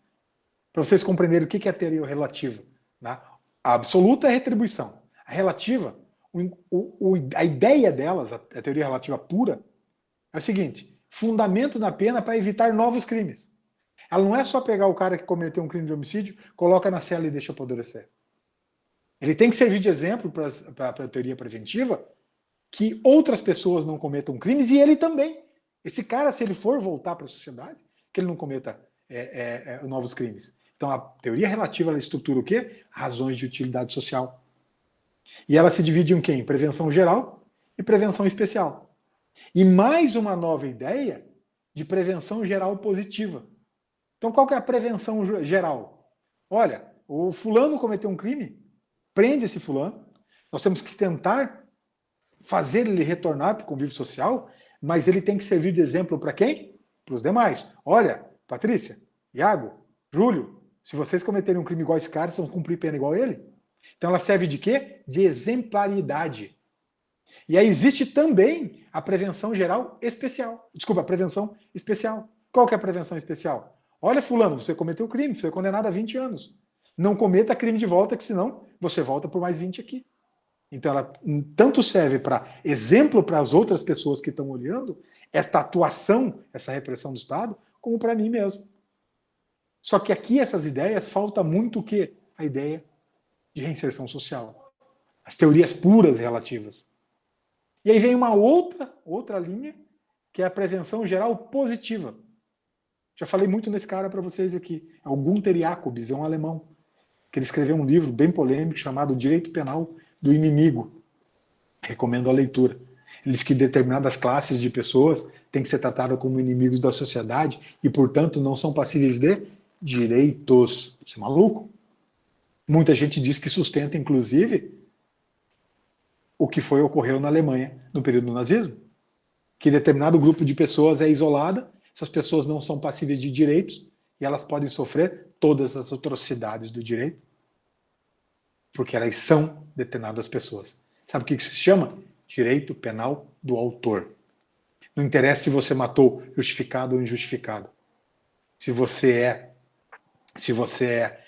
para vocês compreenderem o que é a teoria relativa. Né? A absoluta é a retribuição. A relativa, a ideia delas, a teoria relativa pura, é o seguinte: fundamento na pena para evitar novos crimes. Ela não é só pegar o cara que cometeu um crime de homicídio, coloca na cela e deixa apodrecer. Ele tem que servir de exemplo para a teoria preventiva que outras pessoas não cometam crimes e ele também. Esse cara, se ele for voltar para a sociedade, que ele não cometa novos crimes. Então, a teoria relativa, ela estrutura o quê? Razões de utilidade social. E ela se divide em quê? Em prevenção geral e prevenção especial. E mais uma nova ideia de prevenção geral positiva. Então, qual que é a prevenção geral? Olha, o fulano cometeu um crime, prende esse fulano, nós temos que tentar fazer ele retornar para o convívio social, mas ele tem que servir de exemplo para quem? Para os demais. Olha, Patrícia, Iago, Júlio, se vocês cometerem um crime igual a esse cara, vocês vão cumprir pena igual a ele. Então ela serve de quê? De exemplaridade. E aí existe também a prevenção geral especial. Desculpa, a prevenção especial. Qual que é a prevenção especial? Olha, fulano, você cometeu crime, você foi condenado a 20 anos. Não cometa crime de volta, que senão você volta por mais 20 aqui. Então ela tanto serve para exemplo para as outras pessoas que estão olhando esta atuação, essa repressão do Estado, como para mim mesmo. Só que aqui essas ideias falta muito o quê? A ideia de reinserção social. As teorias puras relativas. E aí vem uma outra linha, que é a prevenção geral positiva. Já falei muito nesse cara para vocês aqui. É o Gunther Jacobs, é um alemão, que ele escreveu um livro bem polêmico chamado Direito Penal do Inimigo. Recomendo a leitura. Ele diz que determinadas classes de pessoas têm que ser tratadas como inimigos da sociedade e, portanto, não são passíveis de direitos. Isso é maluco? Muita gente diz que sustenta, inclusive, o que ocorreu na Alemanha no período do nazismo. Que determinado grupo de pessoas é isolada, essas pessoas não são passíveis de direitos e elas podem sofrer todas as atrocidades do direito, porque elas são determinadas pessoas. Sabe o que se chama? Direito penal do autor. Não interessa se você matou justificado ou injustificado. Se você é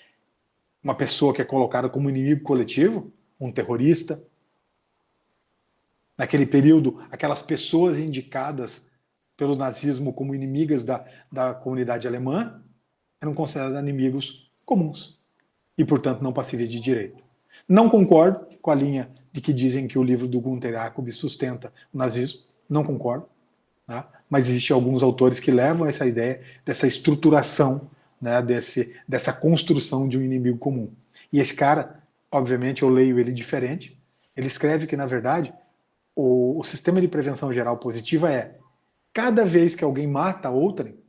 uma pessoa que é colocada como inimigo coletivo, um terrorista, naquele período, aquelas pessoas indicadas pelo nazismo como inimigas da comunidade alemã eram consideradas inimigos comuns e, portanto, não passíveis de direito. Não concordo com a linha de que dizem que o livro do Gunther Jacobs sustenta o nazismo, não concordo, né? Mas existem alguns autores que levam essa ideia dessa estruturação, né, dessa construção de um inimigo comum. E esse cara, obviamente, eu leio ele diferente, ele escreve que, na verdade, o sistema de prevenção geral positiva é: cada vez que alguém mata outrem,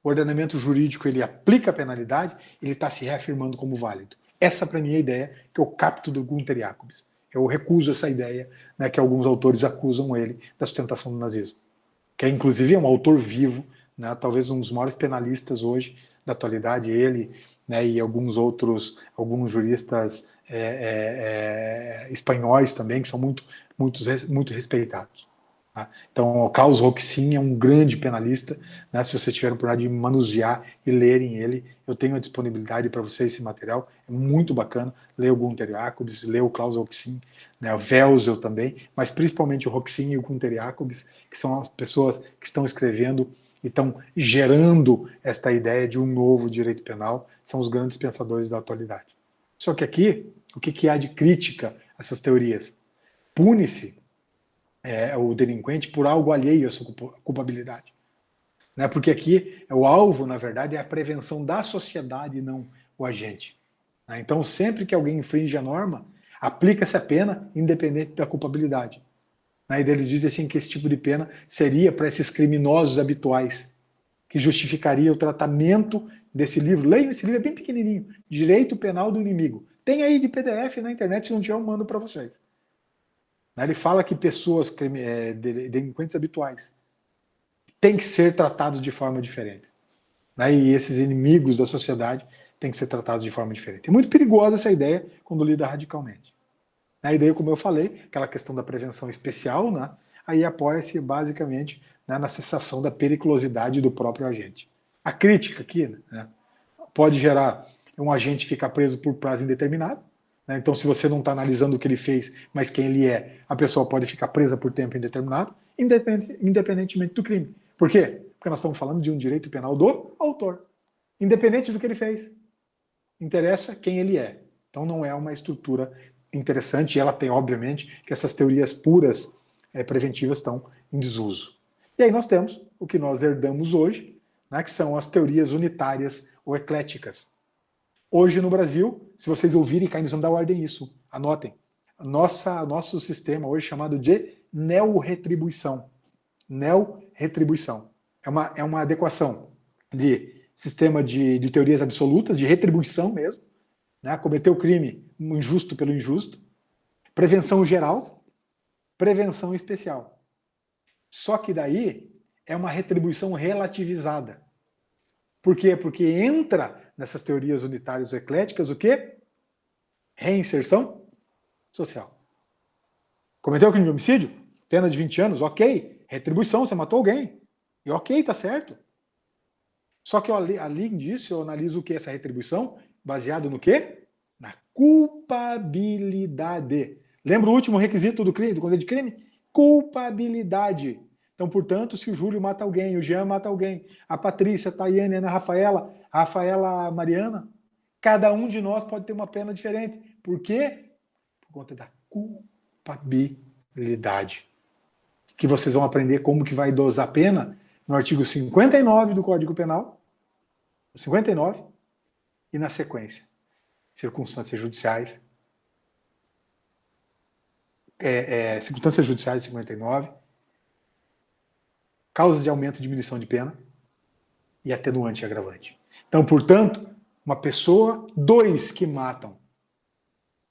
o ordenamento jurídico ele aplica a penalidade, ele está se reafirmando como válido. Essa, para mim, é a ideia que eu capto do Gunther Jacobs. Eu recuso essa ideia, né, que alguns autores acusam ele da sustentação do nazismo. Que é, inclusive, é um autor vivo, né, talvez um dos maiores penalistas hoje da atualidade, ele, né, e alguns juristas espanhóis também, que são muito respeitados. Tá? Então, o Klaus Roxin é um grande penalista, né? Se vocês tiverem a oportunidade de manusear e lerem ele, eu tenho a disponibilidade para vocês esse material, é muito bacana, ler o Gunther Jacobs, ler o Klaus Roxin, né? O Welzel também, mas principalmente o Roxin e o Gunther Jacobs, que são as pessoas que estão escrevendo e estão gerando esta ideia de um novo direito penal, são os grandes pensadores da atualidade. Só que aqui, o que há de crítica a essas teorias? Pune-se o delinquente por algo alheio à sua culpabilidade. Né? Porque aqui o alvo, na verdade, é a prevenção da sociedade e não o agente. Né? Então, sempre que alguém infringe a norma, aplica-se a pena independente da culpabilidade. Né? E eles dizem assim que esse tipo de pena seria para esses criminosos habituais, que justificaria o tratamento desse livro. Leiam esse livro, é bem pequenininho, Direito Penal do Inimigo. Tem aí de PDF na internet, se não tiver eu mando para vocês. Ele fala que pessoas, delinquentes habituais, têm que ser tratados de forma diferente. E esses inimigos da sociedade têm que ser tratados de forma diferente. É muito perigosa essa ideia quando lida radicalmente. A ideia, como eu falei, aquela questão da prevenção especial, né? Aí apoia-se basicamente, né, na cessação da periculosidade do próprio agente. A crítica aqui, né, pode gerar um agente ficar preso por prazo indeterminado. Então, se você não está analisando o que ele fez, mas quem ele é, a pessoa pode ficar presa por tempo indeterminado, independentemente do crime. Por quê? Porque nós estamos falando de um direito penal do autor, independente do que ele fez. Interessa quem ele é. Então, não é uma estrutura interessante, e ela tem, obviamente, que essas teorias puras preventivas estão em desuso. E aí nós temos o que nós herdamos hoje, né, que são as teorias unitárias ou ecléticas. Hoje no Brasil, se vocês ouvirem, cair, nós vamos dar ordem isso. Anotem. Nosso sistema hoje é chamado de neo-retribuição. Neo-retribuição. É uma adequação de sistema de teorias absolutas, de retribuição mesmo, né? Cometer o crime injusto pelo injusto, prevenção geral, prevenção especial. Só que daí é uma retribuição relativizada. Por quê? Porque entra nessas teorias unitárias ou ecléticas o quê? Reinserção social. Cometeu crime de homicídio? Pena de 20 anos? Ok. Retribuição, você matou alguém. E ok, tá certo. Só que além disso, eu analiso o que? Essa retribuição? Baseado no quê? Na culpabilidade. Lembra o último requisito do crime, do conceito de crime? Culpabilidade. Então, portanto, se o Júlio mata alguém, o Jean mata alguém, a Patrícia, a Tayane, a Ana Rafaela, a Rafaela a Mariana, cada um de nós pode ter uma pena diferente. Por quê? Por conta da culpabilidade. Que vocês vão aprender como que vai dosar a pena no artigo 59 do Código Penal, 59, e na sequência, circunstâncias judiciais, circunstâncias judiciais 59, causas de aumento e diminuição de pena e atenuante e agravante. Então, portanto, uma pessoa, dois que matam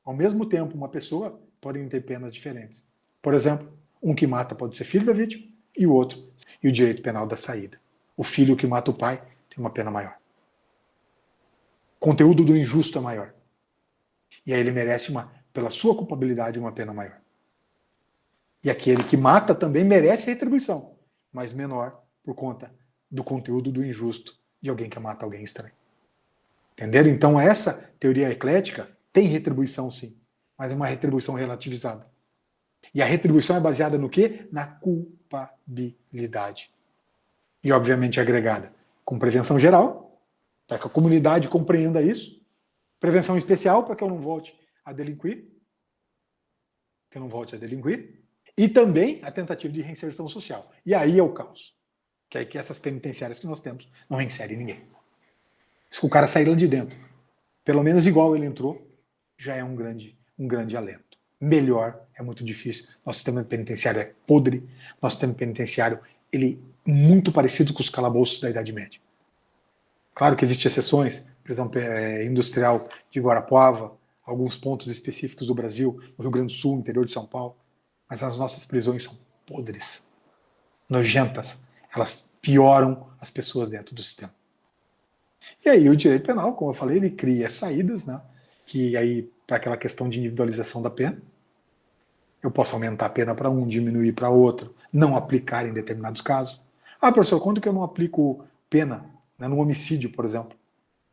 ao mesmo tempo uma pessoa podem ter penas diferentes. Por exemplo, um que mata pode ser filho da vítima e o outro, e o direito penal da saída. O filho que mata o pai tem uma pena maior. O conteúdo do injusto é maior. E aí ele merece, pela sua culpabilidade, uma pena maior. E aquele que mata também merece retribuição, mas menor por conta do conteúdo do injusto de alguém que mata alguém estranho. Entenderam? Então essa teoria eclética tem retribuição sim, mas é uma retribuição relativizada. E a retribuição é baseada no quê? Na culpabilidade. E obviamente agregada com prevenção geral, para que a comunidade compreenda isso. Prevenção especial, para que eu não volte a delinquir. E também a tentativa de reinserção social. E aí é o caos. Que é que essas penitenciárias que nós temos não reinserem ninguém. Se o cara sair lá de dentro, pelo menos igual ele entrou, já é um grande alento. Melhor é muito difícil. Nosso sistema penitenciário é podre. Nosso sistema penitenciário ele é muito parecido com os calabouços da Idade Média. Claro que existem exceções, prisão industrial de Guarapuava, alguns pontos específicos do Brasil, no Rio Grande do Sul, interior de São Paulo, mas as nossas prisões são podres, nojentas. Elas pioram as pessoas dentro do sistema. E aí o direito penal, como eu falei, ele cria saídas, né? Que aí, para aquela questão de individualização da pena, eu posso aumentar a pena para um, diminuir para outro, não aplicar em determinados casos. Ah, professor, quando que eu não aplico pena, né, no homicídio, por exemplo?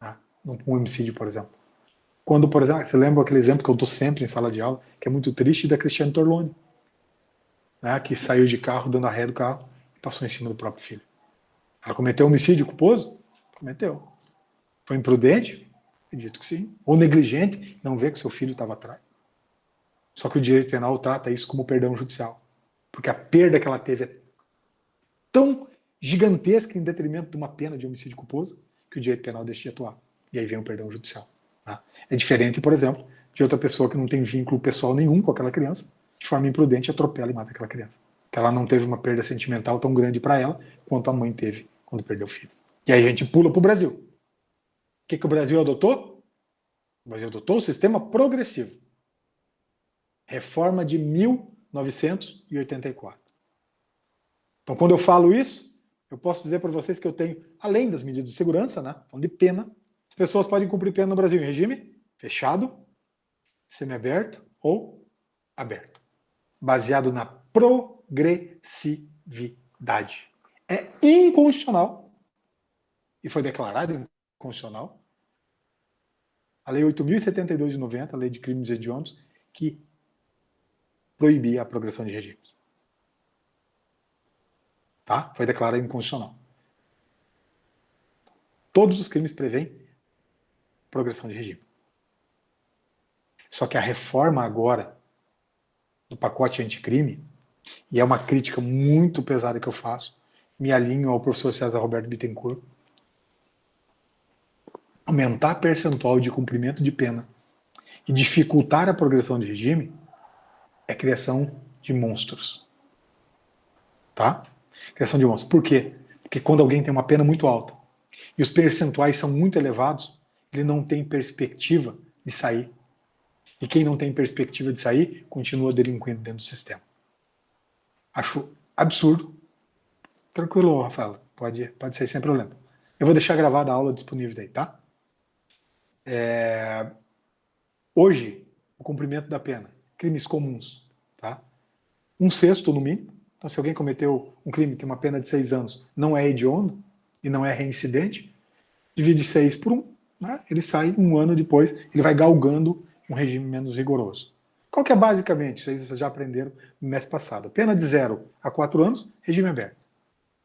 Né? Num homicídio, por exemplo. Quando, por exemplo, você lembra aquele exemplo que eu dou sempre em sala de aula, que é muito triste, da Cristiane Torlone, né, que saiu de carro, dando a ré do carro, e passou em cima do próprio filho. Ela cometeu homicídio culposo? Cometeu. Foi imprudente? Acredito que sim. Ou negligente, não vê que seu filho estava atrás. Só que o direito penal trata isso como perdão judicial. Porque a perda que ela teve é tão gigantesca em detrimento de uma pena de homicídio culposo que o direito penal deixa de atuar. E aí vem o perdão judicial. Tá? É diferente, por exemplo, de outra pessoa que não tem vínculo pessoal nenhum com aquela criança, de forma imprudente atropela e mata aquela criança. Que ela não teve uma perda sentimental tão grande para ela quanto a mãe teve quando perdeu o filho. E aí a gente pula para o Brasil. O que o Brasil adotou? O Brasil adotou o sistema progressivo. Reforma de 1984. Então, quando eu falo isso, eu posso dizer para vocês que eu tenho, além das medidas de segurança, né, falando de pena, as pessoas podem cumprir pena no Brasil em regime fechado, semiaberto ou aberto, baseado na progressividade. É inconstitucional, e foi declarado inconstitucional, a Lei 8.072 de 90, a Lei de Crimes Hediondos, que proibia a progressão de regimes. Tá? Foi declarado inconstitucional. Todos os crimes prevêem progressão de regime. Só que a reforma agora do pacote anticrime, e é uma crítica muito pesada que eu faço, me alinho ao professor César Roberto Bittencourt, aumentar a percentual de cumprimento de pena e dificultar a progressão de regime é criação de monstros. Tá? Criação de monstros. Por quê? Porque quando alguém tem uma pena muito alta e os percentuais são muito elevados, ele não tem perspectiva de sair. E quem não tem perspectiva de sair, continua delinquindo dentro do sistema. Acho absurdo. Tranquilo, Rafaela. Pode sair sem problema. Eu vou deixar gravada a aula disponível daí, tá? Hoje, o cumprimento da pena. Crimes comuns, tá? 1/6 no mínimo. Então, se alguém cometeu um crime, tem uma pena de 6 anos, não é hediondo e não é reincidente, divide 6 por 1, né? Ele sai 1 ano depois, ele vai galgando um regime menos rigoroso. Qual que é basicamente, vocês já aprenderam no mês passado, pena de 0 a 4 anos, regime aberto.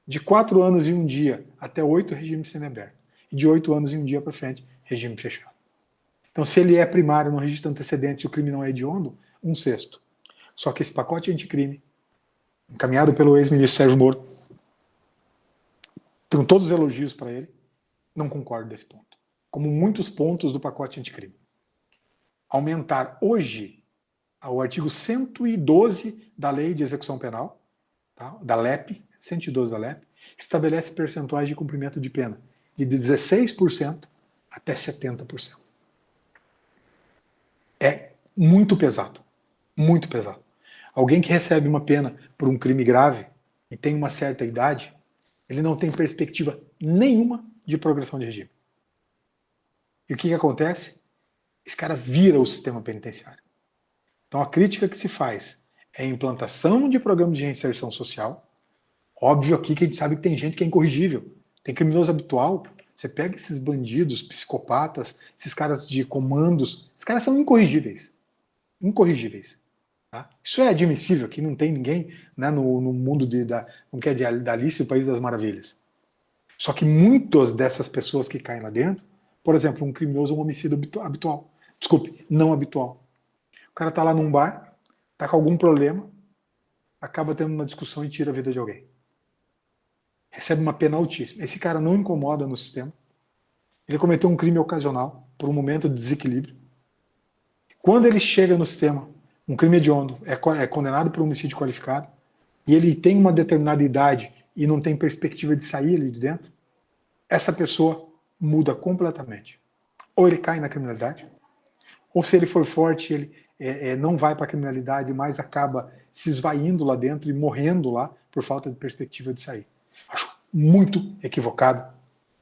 De 4 anos e 1 dia até 8, regime semiaberto. E de 8 anos e 1 dia para frente, regime fechado. Então, se ele é primário no registro antecedente e o crime não é hediondo, 1/6. Só que esse pacote anticrime, encaminhado pelo ex-ministro Sérgio Moro, tenho todos os elogios para ele, não concordo desse ponto. Como muitos pontos do pacote anticrime. Aumentar hoje o artigo 112 da Lei de Execução Penal, tá? Da LEP, 112 da LEP, estabelece percentuais de cumprimento de pena de 16% até 70%. É muito pesado. Muito pesado. Alguém que recebe uma pena por um crime grave e tem uma certa idade, ele não tem perspectiva nenhuma de progressão de regime. E o que acontece? Esse cara vira o sistema penitenciário. Então a crítica que se faz é a implantação de programas de reinserção social. Óbvio aqui que a gente sabe que tem gente que é incorrigível. Tem criminoso habitual. Você pega esses bandidos, psicopatas, esses caras de comandos, esses caras são incorrigíveis. Incorrigíveis. Tá? Isso é admissível, que não tem ninguém, né, no mundo da Alice e o País das Maravilhas. Só que muitas dessas pessoas que caem lá dentro, por exemplo, um criminoso, um homicídio habitual. Desculpe, não habitual. O cara tá lá num bar, tá com algum problema, acaba tendo uma discussão e tira a vida de alguém. Recebe uma pena altíssima. Esse cara não incomoda no sistema. Ele cometeu um crime ocasional, por um momento de desequilíbrio. Quando ele chega no sistema, um crime hediondo, é condenado por homicídio qualificado, e ele tem uma determinada idade e não tem perspectiva de sair ali de dentro, essa pessoa muda completamente. Ou ele cai na criminalidade, ou se ele for forte, ele não vai para a criminalidade, mas acaba se esvaindo lá dentro e morrendo lá por falta de perspectiva de sair. Acho muito equivocado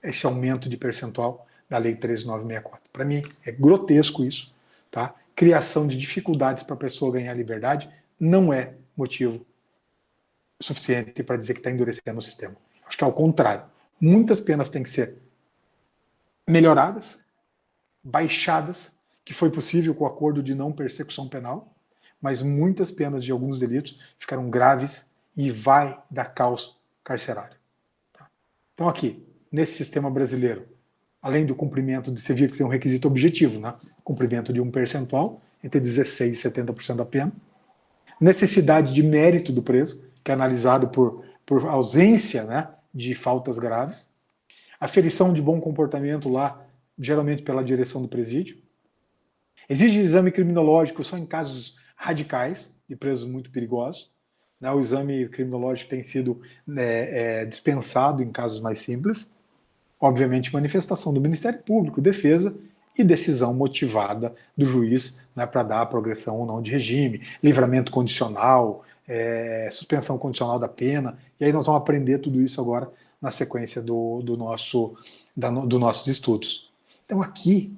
esse aumento de percentual da Lei 13.964. Para mim, é grotesco isso. Tá? Criação de dificuldades para a pessoa ganhar liberdade não é motivo suficiente para dizer que está endurecendo o sistema. Acho que é ao contrário. Muitas penas têm que ser melhoradas, baixadas, que foi possível com o acordo de não persecução penal, mas muitas penas de alguns delitos ficaram graves e vai dar caos carcerário. Então aqui, nesse sistema brasileiro, além do cumprimento, você viu que tem um requisito objetivo, né? Cumprimento de um percentual, entre 16% e 70% da pena. Necessidade de mérito do preso, que é analisado por ausência, né, de faltas graves. Aferição de bom comportamento lá, geralmente pela direção do presídio. Exige exame criminológico só em casos radicais, de presos muito perigosos. Né? O exame criminológico tem sido dispensado em casos mais simples. Obviamente, manifestação do Ministério Público, defesa e decisão motivada do juiz, né, para dar a progressão ou não de regime, livramento condicional, suspensão condicional da pena. E aí nós vamos aprender tudo isso agora na sequência dos nossos estudos. Então aqui,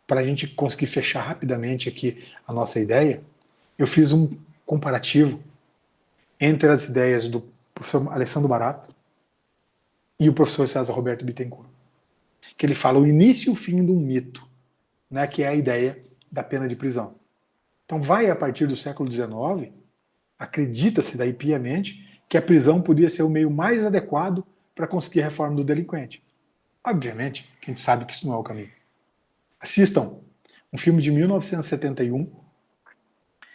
para a gente conseguir fechar rapidamente aqui a nossa ideia, eu fiz um comparativo entre as ideias do professor Alessandro Barata e o professor César Roberto Bittencourt, que ele fala o início e o fim de um mito, né, que é a ideia da pena de prisão. Então vai a partir do século XIX, acredita-se daí piamente que a prisão podia ser o meio mais adequado para conseguir a reforma do delinquente. Obviamente, a gente sabe que isso não é o caminho. Assistam um filme de 1971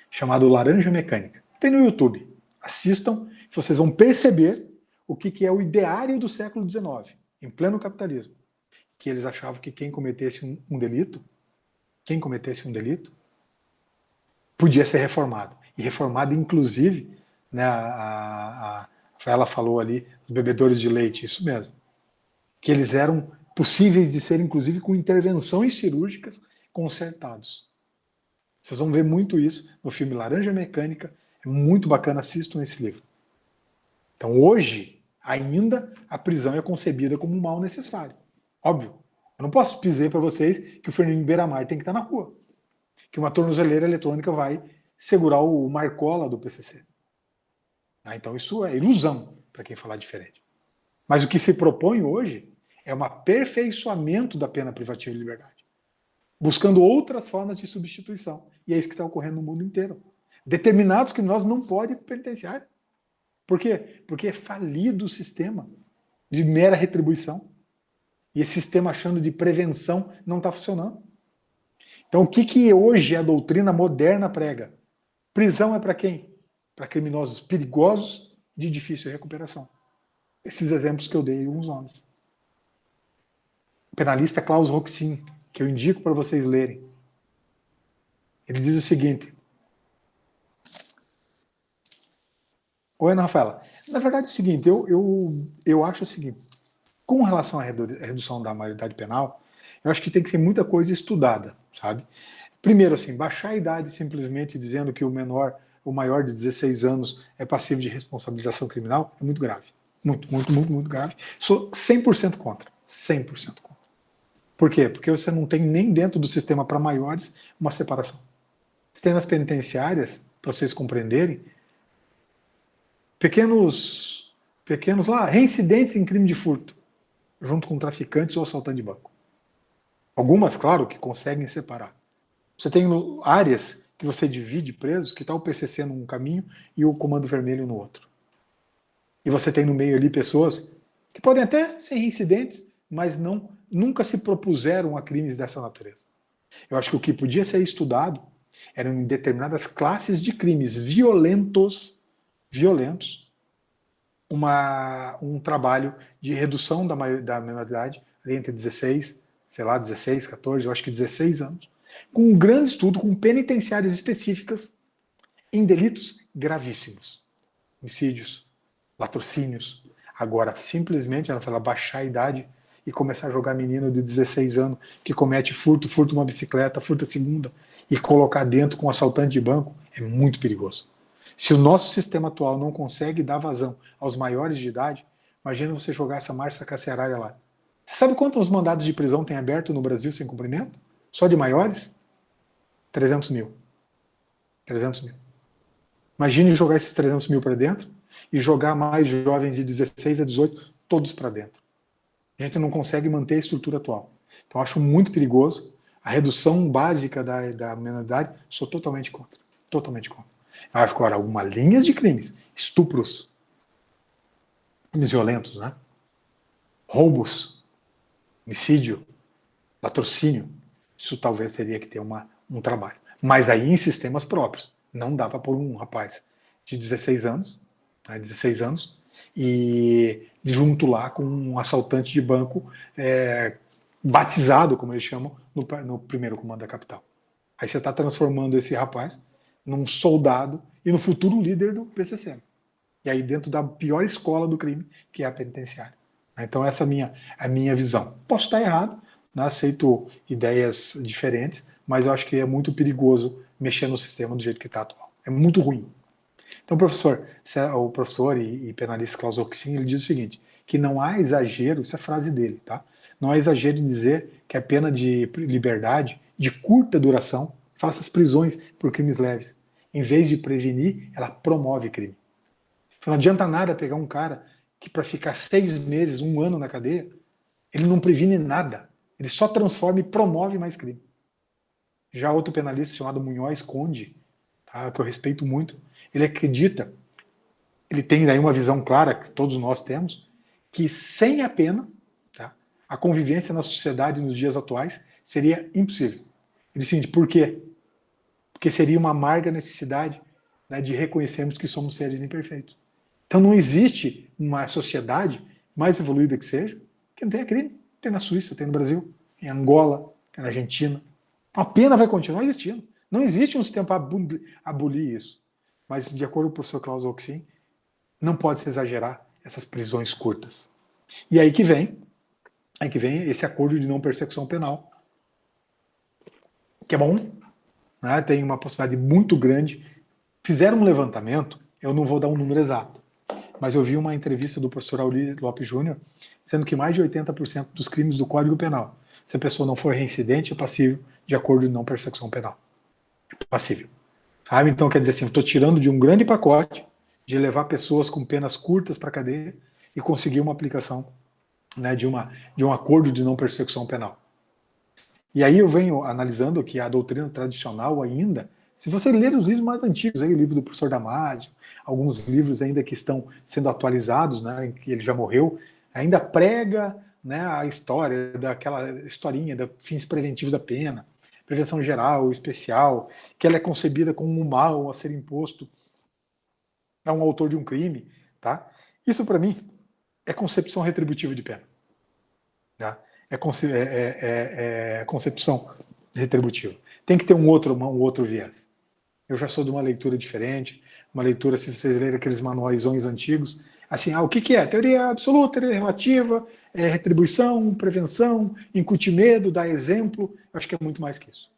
chamado Laranja Mecânica. Tem no YouTube. Assistam, vocês vão perceber o que é o ideário do século XIX, em pleno capitalismo. Que eles achavam que quem cometesse um delito, podia ser reformado. E reformado, inclusive, né, a Rafaela falou ali, os bebedores de leite, isso mesmo. Que eles eram possíveis de ser, inclusive, com intervenções cirúrgicas, consertados. Vocês vão ver muito isso no filme Laranja Mecânica. É muito bacana, assistam esse livro. Então, hoje, ainda, a prisão é concebida como um mal necessário. Óbvio. Eu não posso dizer para vocês que o Fernando Beiramar tem que estar na rua. Que uma tornozeleira eletrônica vai segurar o Marcola do PCC. Então, isso é ilusão, para quem falar diferente. Mas o que se propõe hoje é um aperfeiçoamento da pena privativa de liberdade, buscando outras formas de substituição. E é isso que está ocorrendo no mundo inteiro. Determinados criminosos não podem ir para o penitenciário. Por quê? Porque é falido o sistema de mera retribuição. E esse sistema achando de prevenção não está funcionando. Então o que hoje a doutrina moderna prega? Prisão é para quem? Para criminosos perigosos de difícil recuperação. Esses exemplos que eu dei, alguns nomes. O penalista Klaus Roxin, que eu indico para vocês lerem. Ele diz o seguinte. Oi, Ana Rafaela. Na verdade é o seguinte, eu acho o seguinte, com relação à redução da maioridade penal, eu acho que tem que ser muita coisa estudada, sabe? Primeiro, assim, baixar a idade simplesmente dizendo que o maior de 16 anos é passivo de responsabilização criminal é muito grave. Muito grave. Sou 100% contra. 100% contra. Por quê? Porque você não tem nem dentro do sistema para maiores uma separação. Você tem nas penitenciárias, para vocês compreenderem, pequenos lá, reincidentes em crime de furto, junto com traficantes ou assaltantes de banco. Algumas, claro, que conseguem separar. Você tem áreas que você divide presos, que está o PCC num caminho e o Comando Vermelho no outro. E você tem no meio ali pessoas que podem até ser reincidentes, mas nunca se propuseram a crimes dessa natureza. Eu acho que o que podia ser estudado eram em determinadas classes de crimes violentos, um trabalho de redução da menoridade entre 16, 14, eu acho que 16 anos, com um grande estudo, com penitenciárias específicas em delitos gravíssimos. Homicídios, latrocínios. Agora, simplesmente ela fala baixar a idade e começar a jogar menino de 16 anos que comete furto, furta uma bicicleta, furta a segunda, e colocar dentro com um assaltante de banco, é muito perigoso. Se o nosso sistema atual não consegue dar vazão aos maiores de idade, imagina você jogar essa marcha carcerária lá. Você sabe quantos mandados de prisão tem aberto no Brasil sem cumprimento? Só de maiores? 300 mil. 300 mil. Imagine jogar esses 300 mil para dentro e jogar mais jovens de 16 a 18 todos para dentro. A gente não consegue manter a estrutura atual. Então, acho muito perigoso. A redução básica da menoridade, sou totalmente contra. Totalmente contra. Acho que agora, algumas linhas de crimes, estupros, crimes violentos, né? Roubos, homicídio, latrocínio, isso talvez teria que ter um trabalho. Mas aí em sistemas próprios. Não dá para pôr um rapaz de 16 anos, né, 16 anos, e junto lá com um assaltante de banco batizado, como eles chamam, no primeiro comando da capital. Aí você está transformando esse rapaz num soldado e no futuro líder do PCC. E aí dentro da pior escola do crime, que é a penitenciária. Então essa é a minha visão. Posso estar errado, né? Aceito ideias diferentes, mas eu acho que é muito perigoso mexer no sistema do jeito que está atual. É muito ruim. Então, o professor e penalista Klaus Oxin, ele diz o seguinte, que não há exagero, isso é frase dele, tá? Não há exagero em dizer que a pena de liberdade de curta duração faça as prisões por crimes leves. Em vez de prevenir, ela promove crime. Não adianta nada pegar um cara que para ficar 6 meses, 1 ano na cadeia, ele não previne nada. Ele só transforma e promove mais crime. Já outro penalista chamado Munhoz Conde, tá, que eu respeito muito, ele acredita, ele tem daí uma visão clara, que todos nós temos, que sem a pena, tá, a convivência na sociedade nos dias atuais seria impossível. Ele diz assim, por quê? Porque seria uma amarga necessidade, né, de reconhecermos que somos seres imperfeitos. Então não existe uma sociedade mais evoluída que seja, que não tenha crime. Tem na Suíça, tem no Brasil, em Angola, tem na Argentina. A pena vai continuar existindo. Não existe um sistema para abolir isso. Mas, de acordo com o professor Klaus Oxin, não pode se exagerar essas prisões curtas. E aí que vem esse acordo de não persecução penal, que é bom, né? Tem uma possibilidade muito grande. Fizeram um levantamento, eu não vou dar um número exato, mas eu vi uma entrevista do professor Auri Lopes Júnior, sendo que mais de 80% dos crimes do Código Penal, se a pessoa não for reincidente, é passível de acordo de não persecução penal. É passível. Sabe? Então, quer dizer assim, eu estou tirando de um grande pacote de levar pessoas com penas curtas para a cadeia e conseguir uma aplicação, né, de um acordo de não persecução penal. E aí eu venho analisando que a doutrina tradicional ainda, se você ler os livros mais antigos, aí, o livro do professor Damasio, alguns livros ainda que estão sendo atualizados, né, que ele já morreu, ainda prega, né, a história daquela historinha da fins preventivos da pena, prevenção geral, especial, que ela é concebida como um mal a ser imposto a um autor de um crime, tá? Isso para mim é concepção retributiva de pena, tá? É concepção retributiva. Tem que ter um outro viés. Eu já sou de uma leitura diferente, uma leitura, se vocês lerem aqueles manuaisões antigos, assim, o que é? Teoria absoluta, teoria relativa, retribuição, prevenção, incutir medo, dar exemplo, eu acho que é muito mais que isso.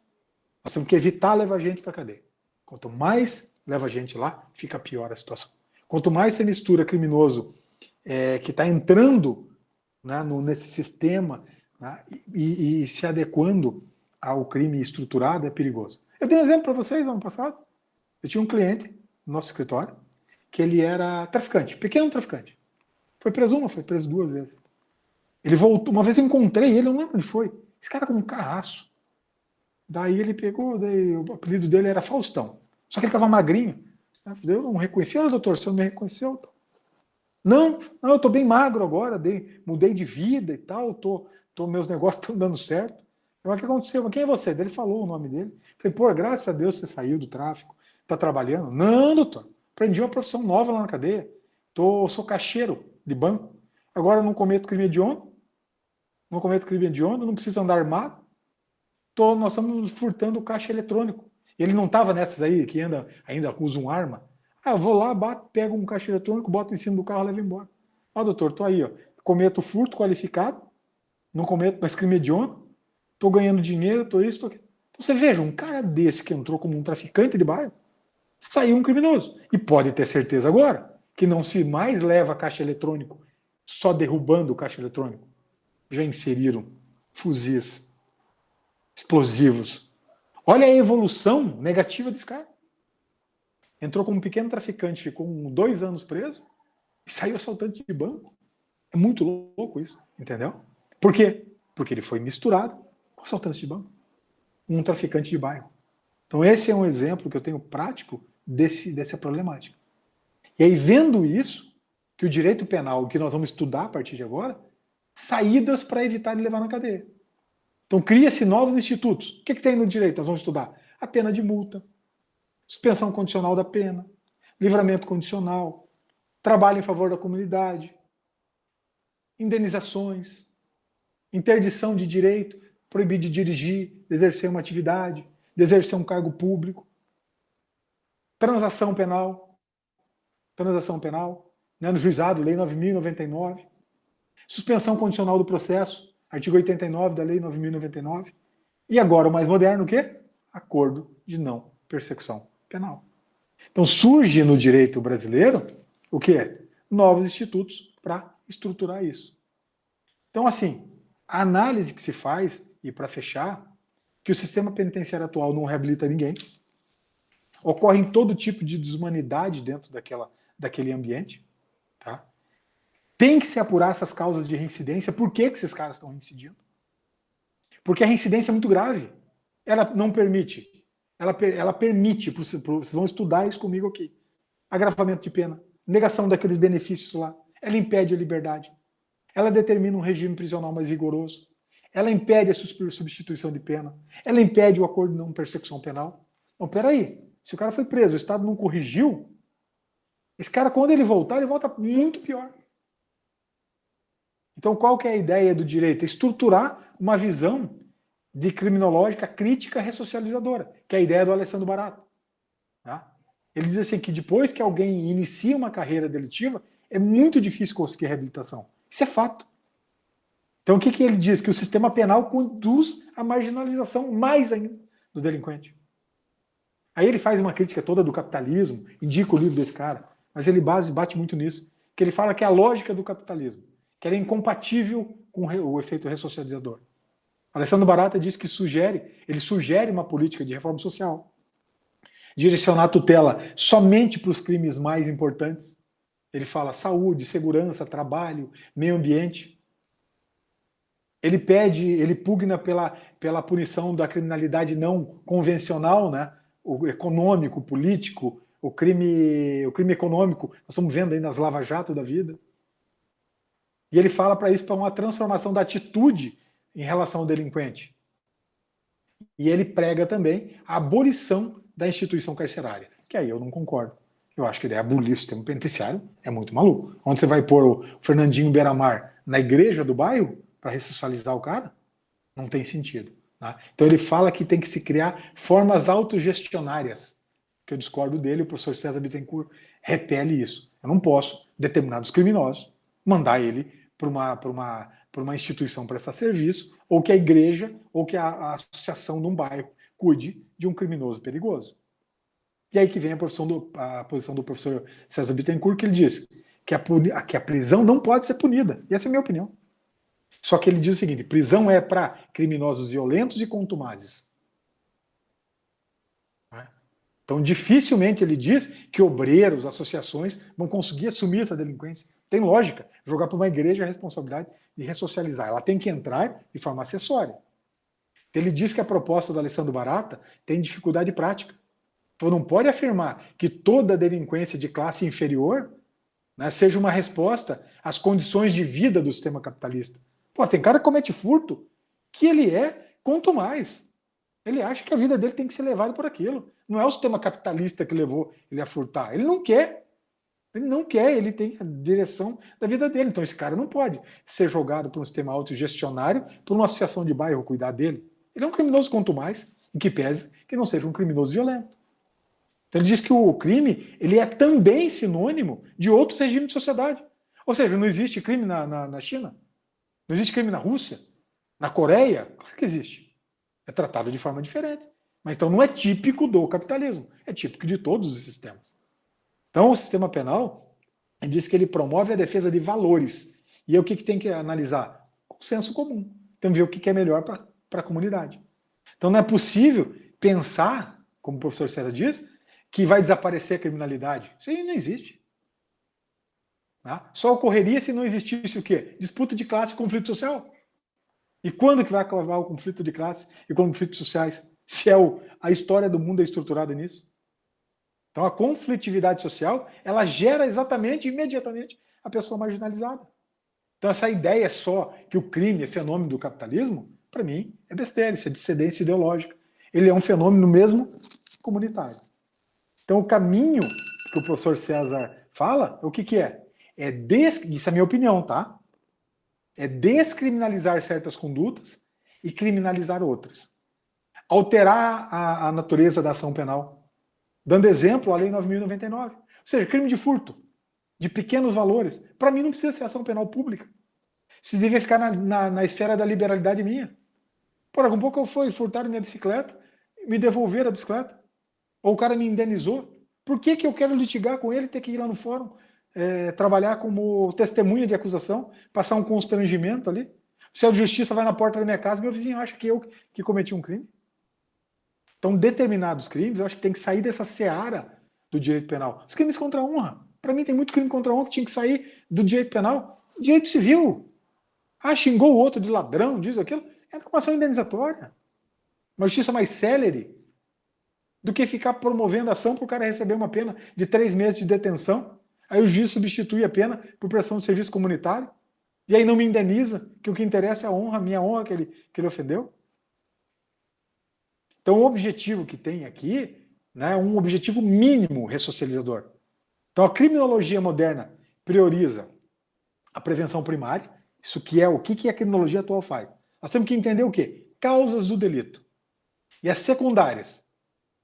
Nós temos que evitar levar a gente para a cadeia. Quanto mais leva a gente lá, fica pior a situação. Quanto mais você mistura criminoso que está entrando, né, nesse sistema, né, e se adequando ao crime estruturado, é perigoso. Eu dei um exemplo para vocês no ano passado. Eu tinha um cliente no nosso escritório que ele era traficante, pequeno traficante. Foi preso uma, foi preso 2 vezes. Ele voltou, uma vez eu encontrei ele, eu não lembro onde foi. Esse cara com um carraço. Daí ele pegou, daí o apelido dele era Faustão. Só que ele estava magrinho. Eu não reconheci. Olha, doutor, você não me reconheceu? Não, eu estou bem magro agora, mudei de vida e tal, meus negócios estão dando certo. Mas o que aconteceu? Mas quem é você? Ele falou o nome dele. Falei, pô, graças a Deus você saiu do tráfico, está trabalhando? Não, doutor, aprendi uma profissão nova lá na cadeia. Sou caixeiro de banco. Agora eu não cometo crime hediondo, não preciso andar armado. Nós estamos furtando o caixa eletrônico. Ele não estava nessas aí, que ainda usa uma arma. Eu vou lá, pego um caixa eletrônico, boto em cima do carro e levo embora. Doutor, tô aí, ó. Cometo furto qualificado, não cometo mais crime hediondo, estou ganhando dinheiro, estou isso, estou aquilo. Então você veja, um cara desse que entrou como um traficante de bairro, saiu um criminoso. E pode ter certeza agora que não se mais leva caixa eletrônico só derrubando o caixa eletrônico. Já inseriram fuzis, explosivos. Olha a evolução negativa desse cara. Entrou como um pequeno traficante, ficou 2 anos preso e saiu assaltante de banco. É muito louco isso, entendeu? Por quê? Porque ele foi misturado com assaltante de banco, um traficante de bairro. Então esse é um exemplo que eu tenho prático dessa problemática. E aí, vendo isso, que o direito penal, que nós vamos estudar a partir de agora, saídas para evitar de levar na cadeia. Então cria-se novos institutos. O que tem no direito? Nós vamos estudar a pena de multa, suspensão condicional da pena, livramento condicional, trabalho em favor da comunidade, indenizações, interdição de direito, proibir de dirigir, de exercer uma atividade, de exercer um cargo público, transação penal, né, no juizado, Lei 9.099, suspensão condicional do processo, artigo 89 da Lei 9.099, e agora o mais moderno, o quê? Acordo de não persecução penal. Então surge no direito brasileiro o quê? Novos institutos para estruturar isso. Então, assim, a análise que se faz, e para fechar, que o sistema penitenciário atual não reabilita ninguém, ocorre todo tipo de desumanidade dentro daquele ambiente, tá? Tem que se apurar essas causas de reincidência. Por que esses caras estão reincidindo? Porque a reincidência é muito grave. Ela não permite. Ela permite, vocês vão estudar isso comigo aqui, agravamento de pena, negação daqueles benefícios lá. Ela impede a liberdade. Ela determina um regime prisional mais rigoroso. Ela impede a substituição de pena. Ela impede o acordo de não persecução penal. Então, peraí. Se o cara foi preso, o Estado não corrigiu, esse cara, quando ele volta muito pior. Então, qual que é a ideia do direito? Estruturar uma visão de criminológica crítica ressocializadora, que é a ideia do Alessandro Barata. Tá? Ele diz assim que depois que alguém inicia uma carreira delitiva, é muito difícil conseguir reabilitação. Isso é fato. Então, o que ele diz? Que o sistema penal conduz à marginalização mais ainda do delinquente. Aí ele faz uma crítica toda do capitalismo, indica o livro desse cara, mas ele bate muito nisso, que ele fala que é a lógica do capitalismo, que ela é incompatível com o efeito ressocializador. Alessandro Barata diz que ele sugere uma política de reforma social, direcionar a tutela somente para os crimes mais importantes. Ele fala saúde, segurança, trabalho, meio ambiente. Ele pugna pela punição da criminalidade não convencional, né? O econômico, o político, o crime econômico, nós estamos vendo aí nas lava-jato da vida. E ele fala para isso, para uma transformação da atitude em relação ao delinquente. E ele prega também a abolição da instituição carcerária, que aí eu não concordo. Eu acho que ele abolir o sistema penitenciário é muito maluco. Onde você vai pôr o Fernandinho Beiramar na igreja do bairro para ressocializar o cara? Não tem sentido. Tá? Então ele fala que tem que se criar formas autogestionárias, que eu discordo dele, o professor César Bittencourt repele isso. Eu não posso, determinados criminosos, mandar ele para uma instituição prestar serviço, ou que a igreja, ou que a associação de um bairro cuide de um criminoso perigoso. E aí que vem a posição do professor César Bittencourt, que ele diz que a prisão não pode ser punida. E essa é a minha opinião. Só que ele diz o seguinte, prisão é para criminosos violentos e contumazes. Então, dificilmente ele diz que obreiros, associações vão conseguir assumir essa delinquência. Tem lógica, jogar para uma igreja a responsabilidade de ressocializar. Ela tem que entrar de forma acessória. Ele diz que a proposta do Alessandro Barata tem dificuldade prática. Então, não pode afirmar que toda delinquência de classe inferior, né, seja uma resposta às condições de vida do sistema capitalista. Pô, tem cara que comete furto que ele é quanto mais. Ele acha que a vida dele tem que ser levada por aquilo. Não é o sistema capitalista que levou ele a furtar. Ele não quer. Ele não quer, ele tem a direção da vida dele. Então esse cara não pode ser jogado por um sistema autogestionário, por uma associação de bairro cuidar dele. Ele é um criminoso quanto mais, em que pese que não seja um criminoso violento. Então ele diz que o crime ele é também sinônimo de outros regimes de sociedade. Ou seja, não existe crime na China, não existe crime na Rússia, Na Coreia, claro que existe. É tratado de forma diferente. Mas então não é típico do capitalismo, é típico de todos os sistemas. Então o sistema penal diz que ele promove a defesa de valores. E aí o que tem que analisar? O senso comum. Então ver o que é melhor para a comunidade. Então não é possível pensar, como o professor César diz, que vai desaparecer a criminalidade. Isso aí não existe. Tá? Só ocorreria se não existisse o quê? Disputa de classe e conflito social. E quando que vai acabar o conflito de classe e conflitos sociais? Se a história do mundo é estruturada nisso. Então a conflitividade social, ela gera exatamente, imediatamente, a pessoa marginalizada. Então essa ideia só que o crime é fenômeno do capitalismo, para mim, é besteira, isso é dissidência ideológica. Ele é um fenômeno mesmo comunitário. Então o caminho que o professor César fala, o que é? Isso é a minha opinião, tá? É descriminalizar certas condutas e criminalizar outras. Alterar a natureza da ação penal. Dando exemplo, a Lei 9.099. Ou seja, crime de furto, de pequenos valores. Para mim não precisa ser ação penal pública. Se devia ficar na esfera da liberalidade minha. Por algum pouco eu fui furtar minha bicicleta, me devolver a bicicleta. Ou o cara me indenizou. Por que eu quero litigar com ele e ter que ir lá no fórum, trabalhar como testemunha de acusação, passar um constrangimento ali? Se a justiça vai na porta da minha casa, meu vizinho acha que eu que cometi um crime. Então, determinados crimes, eu acho que tem que sair dessa seara do direito penal. Os crimes contra a honra. Para mim, tem muito crime contra a honra que tinha que sair do direito penal. Direito civil. Ah, xingou o outro de ladrão, diz aquilo. É uma ação indenizatória. Uma justiça mais célere do que ficar promovendo ação para o cara receber uma pena de 3 meses de detenção. Aí o juiz substitui a pena por prestação de serviço comunitário. E aí não me indeniza, que o que interessa é a honra, a minha honra que ele ofendeu. Então, o objetivo que tem aqui, né, é um objetivo mínimo ressocializador. Então, a criminologia moderna prioriza a prevenção primária, isso que é o que a criminologia atual faz. Nós temos que entender o quê? Causas do delito. E as secundárias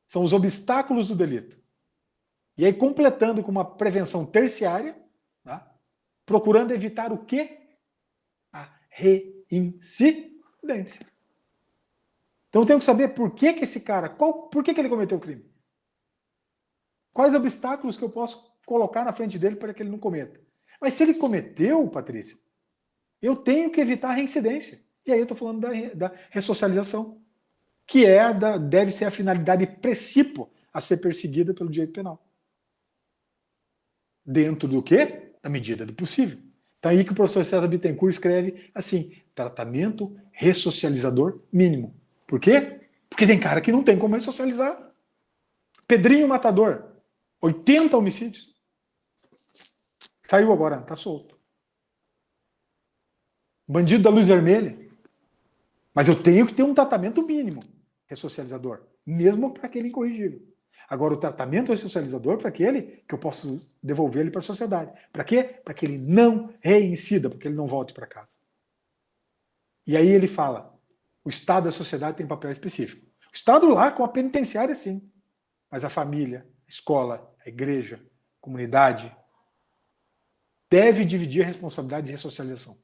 são os obstáculos do delito. E aí, completando com uma prevenção terciária, tá? Procurando evitar o quê? A reincidência. Então eu tenho que saber por que esse cara, por que ele cometeu o crime? Quais obstáculos que eu posso colocar na frente dele para que ele não cometa? Mas se ele cometeu, Patrícia, eu tenho que evitar a reincidência. E aí eu estou falando da ressocialização, que deve ser a finalidade principal a ser perseguida pelo direito penal. Dentro do quê? Da medida do possível. Então aí que o professor César Bittencourt escreve assim, tratamento ressocializador mínimo. Por quê? Porque tem cara que não tem como ressocializar. Pedrinho Matador, 80 homicídios. Saiu agora, tá solto. Bandido da luz vermelha. Mas eu tenho que ter um tratamento mínimo ressocializador, mesmo para aquele incorrigível. Agora, o tratamento ressocializador para aquele que eu posso devolver ele para a sociedade. Para quê? Para que ele não reincida, para que ele não volte para casa. E aí ele fala, o Estado e a sociedade têm papel específico. O Estado lá com a penitenciária, sim. Mas a família, a escola, a igreja, a comunidade, deve dividir a responsabilidade de ressocialização.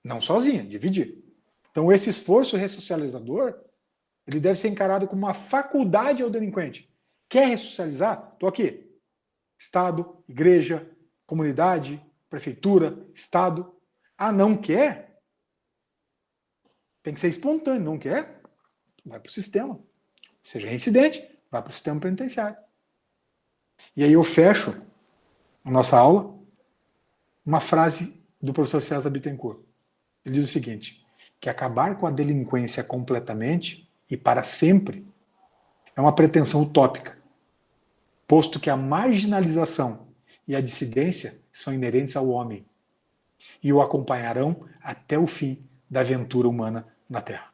Não sozinha, dividir. Então esse esforço ressocializador, ele deve ser encarado como uma faculdade ao delinquente. Quer ressocializar? Estou aqui. Estado, igreja, comunidade, prefeitura, Estado. Ah, não quer? Tem que ser espontâneo. Não quer? Vai para o sistema. Seja reincidente, vai para o sistema penitenciário. E aí eu fecho a nossa aula uma frase do professor César Bittencourt. Ele diz o seguinte, que acabar com a delinquência completamente e para sempre é uma pretensão utópica, posto que a marginalização e a dissidência são inerentes ao homem e o acompanharão até o fim da aventura humana na Terra.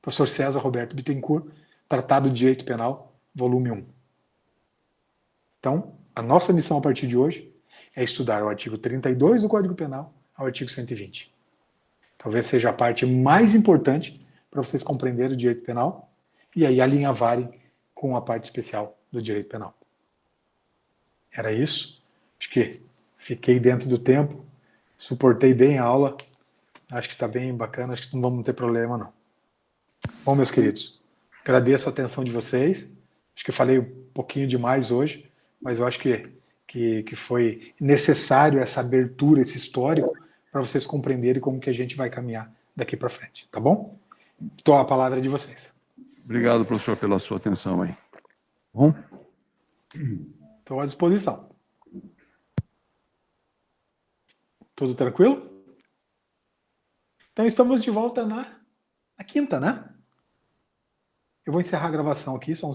Professor César Roberto Bittencourt, Tratado de Direito Penal, volume 1. Então, a nossa missão a partir de hoje é estudar o artigo 32 do Código Penal ao artigo 120. Talvez seja a parte mais importante para vocês compreenderem o direito penal e aí alinhavarem com a parte especial do direito penal. Era isso. Acho que fiquei dentro do tempo, suportei bem a aula Acho que está bem bacana, acho que não vamos ter problema, não. Bom, meus queridos, agradeço a atenção de vocês. Acho que eu falei um pouquinho demais hoje, mas eu acho que foi necessário essa abertura, esse histórico, para vocês compreenderem como que a gente vai caminhar daqui para frente, tá bom? Então, a palavra é de vocês. Obrigado, professor, pela sua atenção aí. Bom? Estou à disposição. Tudo tranquilo? Então, estamos de volta na quinta, né? Eu vou encerrar a gravação aqui, só um